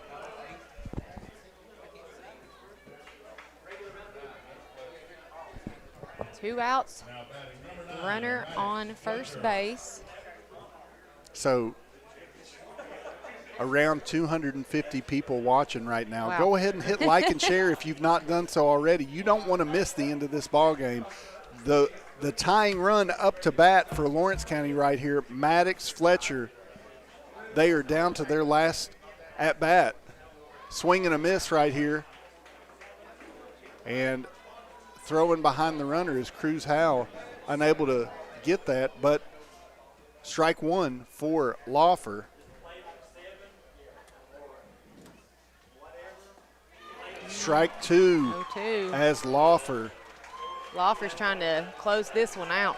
Two outs, runner on first base. So around 250 people watching right now. Wow. Go ahead and hit like and share if you've not done so already. You don't want to miss the end of this ball game. The tying run up to bat for Lawrence County right here, Maddox Fletcher. They are down to their last at bat. Swing and a miss right here. And throwing behind the runner is Cruz Howe, unable to get that, but strike one for Laufer. Strike two as Laufer. Laufer's trying to close this one out.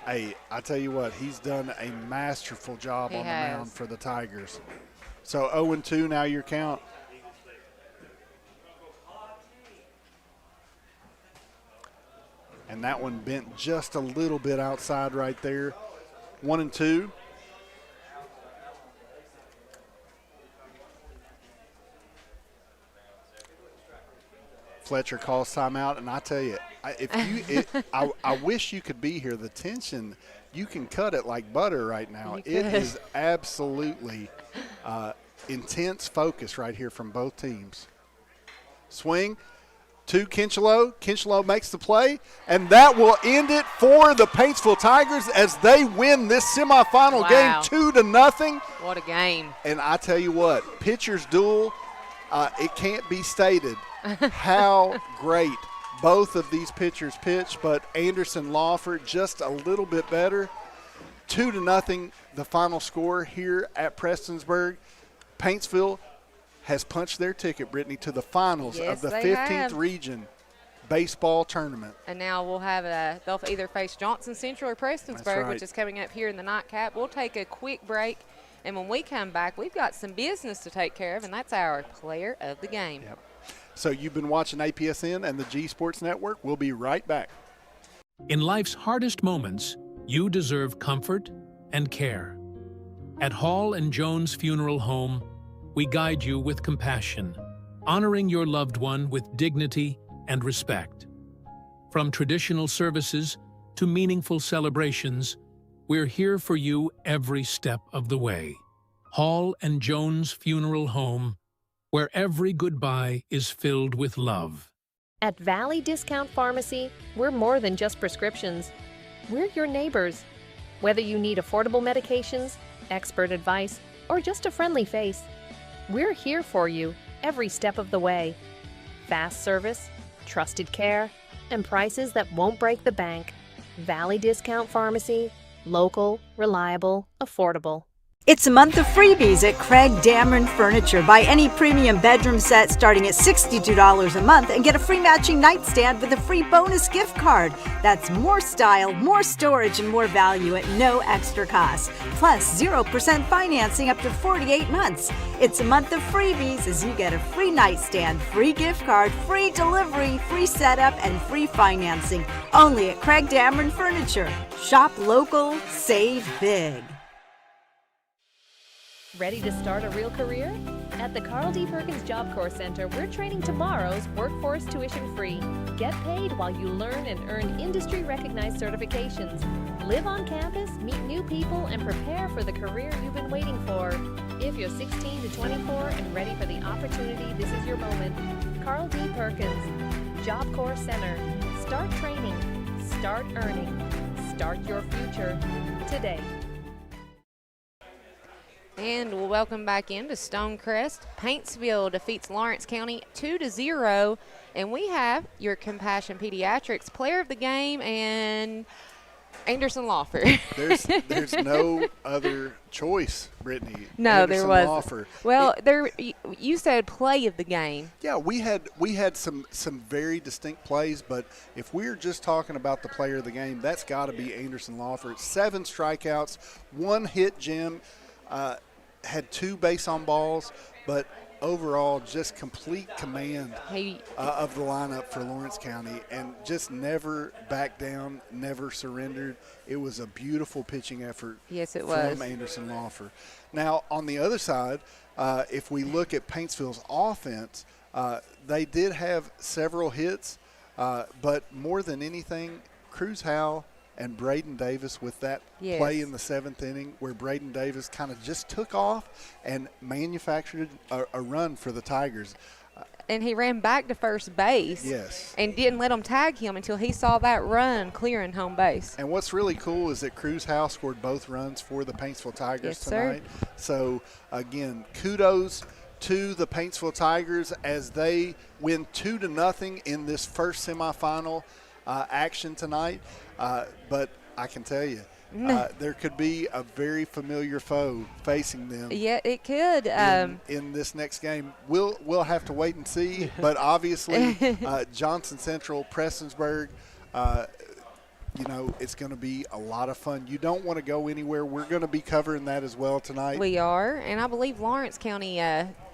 I tell you what, he's done a masterful job on the mound for the Tigers. So 0-2 now your count. And that one bent just a little bit outside right there. 1-2. Fletcher calls timeout, and I tell you, I wish you could be here. The tension, you can cut it like butter right now. It is absolutely intense focus right here from both teams. Swing to Kincheloe. Kincheloe makes the play, and that will end it for the Paintsville Tigers as they win this semifinal game 2-0. What a game. And I tell you what, pitchers duel, it can't be stated how great both of these pitchers pitch, but Anderson Lawford just a little bit better. 2-0, the final score here at Prestonsburg. Paintsville has punched their ticket, Brittany, to the finals of the 15th region baseball tournament. And now we'll have they'll either face Johnson Central or Prestonsburg, which is coming up here in the nightcap. We'll take a quick break, and when we come back, we've got some business to take care of, and that's our player of the game. Yep. So you've been watching APSN and the G Sports Network. We'll be right back. In life's hardest moments, you deserve comfort and care. At Hall and Jones Funeral Home, we guide you with compassion, honoring your loved one with dignity and respect. From traditional services to meaningful celebrations, we're here for you every step of the way. Hall and Jones Funeral Home, where every goodbye is filled with love. At Valley Discount Pharmacy, we're more than just prescriptions. We're your neighbors. Whether you need affordable medications, expert advice, or just a friendly face, we're here for you every step of the way. Fast service, trusted care, and prices that won't break the bank. Valley Discount Pharmacy, local, reliable, affordable. It's a month of freebies at Craig Dameron Furniture. Buy any premium bedroom set starting at $62 a month and get a free matching nightstand with a free bonus gift card. That's more style, more storage, and more value at no extra cost. Plus 0% financing up to 48 months. It's a month of freebies as you get a free nightstand, free gift card, free delivery, free setup, and free financing. Only at Craig Dameron Furniture. Shop local, save big. Ready to start a real career? At the Carl D. Perkins Job Corps Center, we're training tomorrow's workforce tuition-free. Get paid while you learn and earn industry-recognized certifications. Live on campus, meet new people, and prepare for the career you've been waiting for. If you're 16 to 24 and ready for the opportunity, this is your moment. Carl D. Perkins, Job Corps Center. Start training. Start earning. Start your future today. And we'll welcome back into Stonecrest. Paintsville defeats Lawrence County 2-0. And we have your Compassion Pediatrics player of the game and Anderson Lawford. There's no other choice, Brittany. No, Anderson there was. Lawford. Well, you said play of the game. Yeah, we had some very distinct plays, but if we're just talking about the player of the game, that's got to be Anderson Lawford. 7 strikeouts, 1 hit, Jim. Had 2 base on balls, but overall just complete command of the lineup for Lawrence County and just never backed down, never surrendered. It was a beautiful pitching effort from Anderson Lawford. Now, on the other side, if we look at Paintsville's offense, they did have several hits, but more than anything, Cruz Howell and Braden Davis with that play in the 7th inning where Braden Davis kind of just took off and manufactured a run for the Tigers. And he ran back to first base. Yes. And didn't let them tag him until he saw that run clearing home base. And what's really cool is that Cruz House scored both runs for the Paintsville Tigers tonight. Sir. So, again, kudos to the Paintsville Tigers as they win 2-0 in this first semifinal action tonight. But I can tell you, there could be a very familiar foe facing them. Yeah, it could. In this next game, we'll have to wait and see. But obviously, Johnson Central, Prestonsburg, it's going to be a lot of fun. You don't want to go anywhere. We're going to be covering that as well tonight. We are, and I believe Lawrence County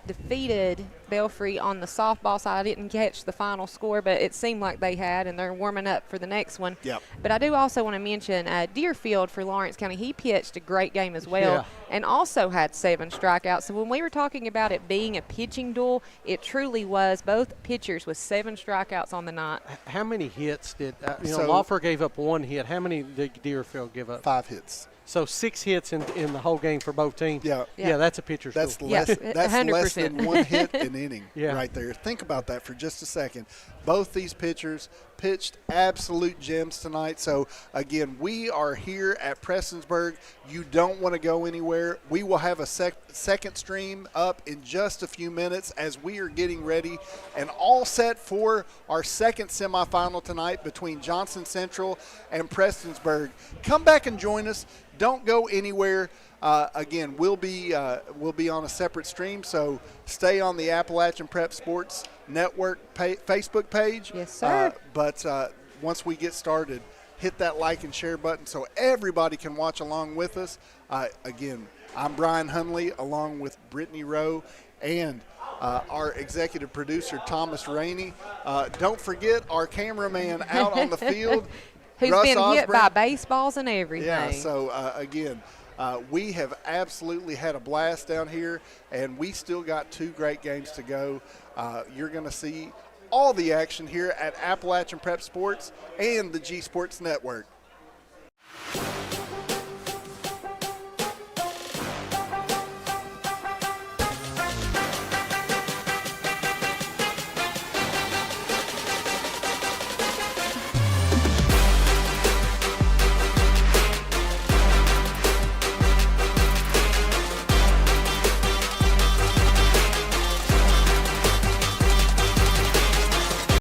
defeated Belfry on the softball side. I didn't catch the final score, but it seemed like they had, and they're warming up for the next one. Yep. But I do also want to mention Deerfield for Lawrence County. He pitched a great game as well, and also had 7 strikeouts. So when we were talking about it being a pitching duel, it truly was. Both pitchers with 7 strikeouts on the night. How many hits did Lawfer gave up 1 hit? How many did Deerfield give up? 5 hits. So 6 hits in the whole game for both teams. Yeah, that's a pitcher's that's duel. less. That's 100%. less than 1 hit an inning right there. Think about that for just a second. Both these pitchers pitched absolute gems tonight. So again, we are here at Prestonsburg. You don't want to go anywhere. We will have a second stream up in just a few minutes as we are getting ready and all set for our second semifinal tonight between Johnson Central and Prestonsburg. Come back and join us. Don't go anywhere. Again, we'll be on a separate stream, so stay on the Appalachian Prep Sports Network Facebook page. Yes, sir. But once we get started, hit that like and share button so everybody can watch along with us. Again, I'm Brian Hunley along with Brittany Rowe and our executive producer, Thomas Rainey. Don't forget our cameraman out on the field, who's Russ been Osborne. hit by baseballs and everything. Yeah, so again, we have absolutely had a blast down here, and we still got 2 great games to go. You're going to see all the action here at Appalachian Prep Sports and the G Sports Network.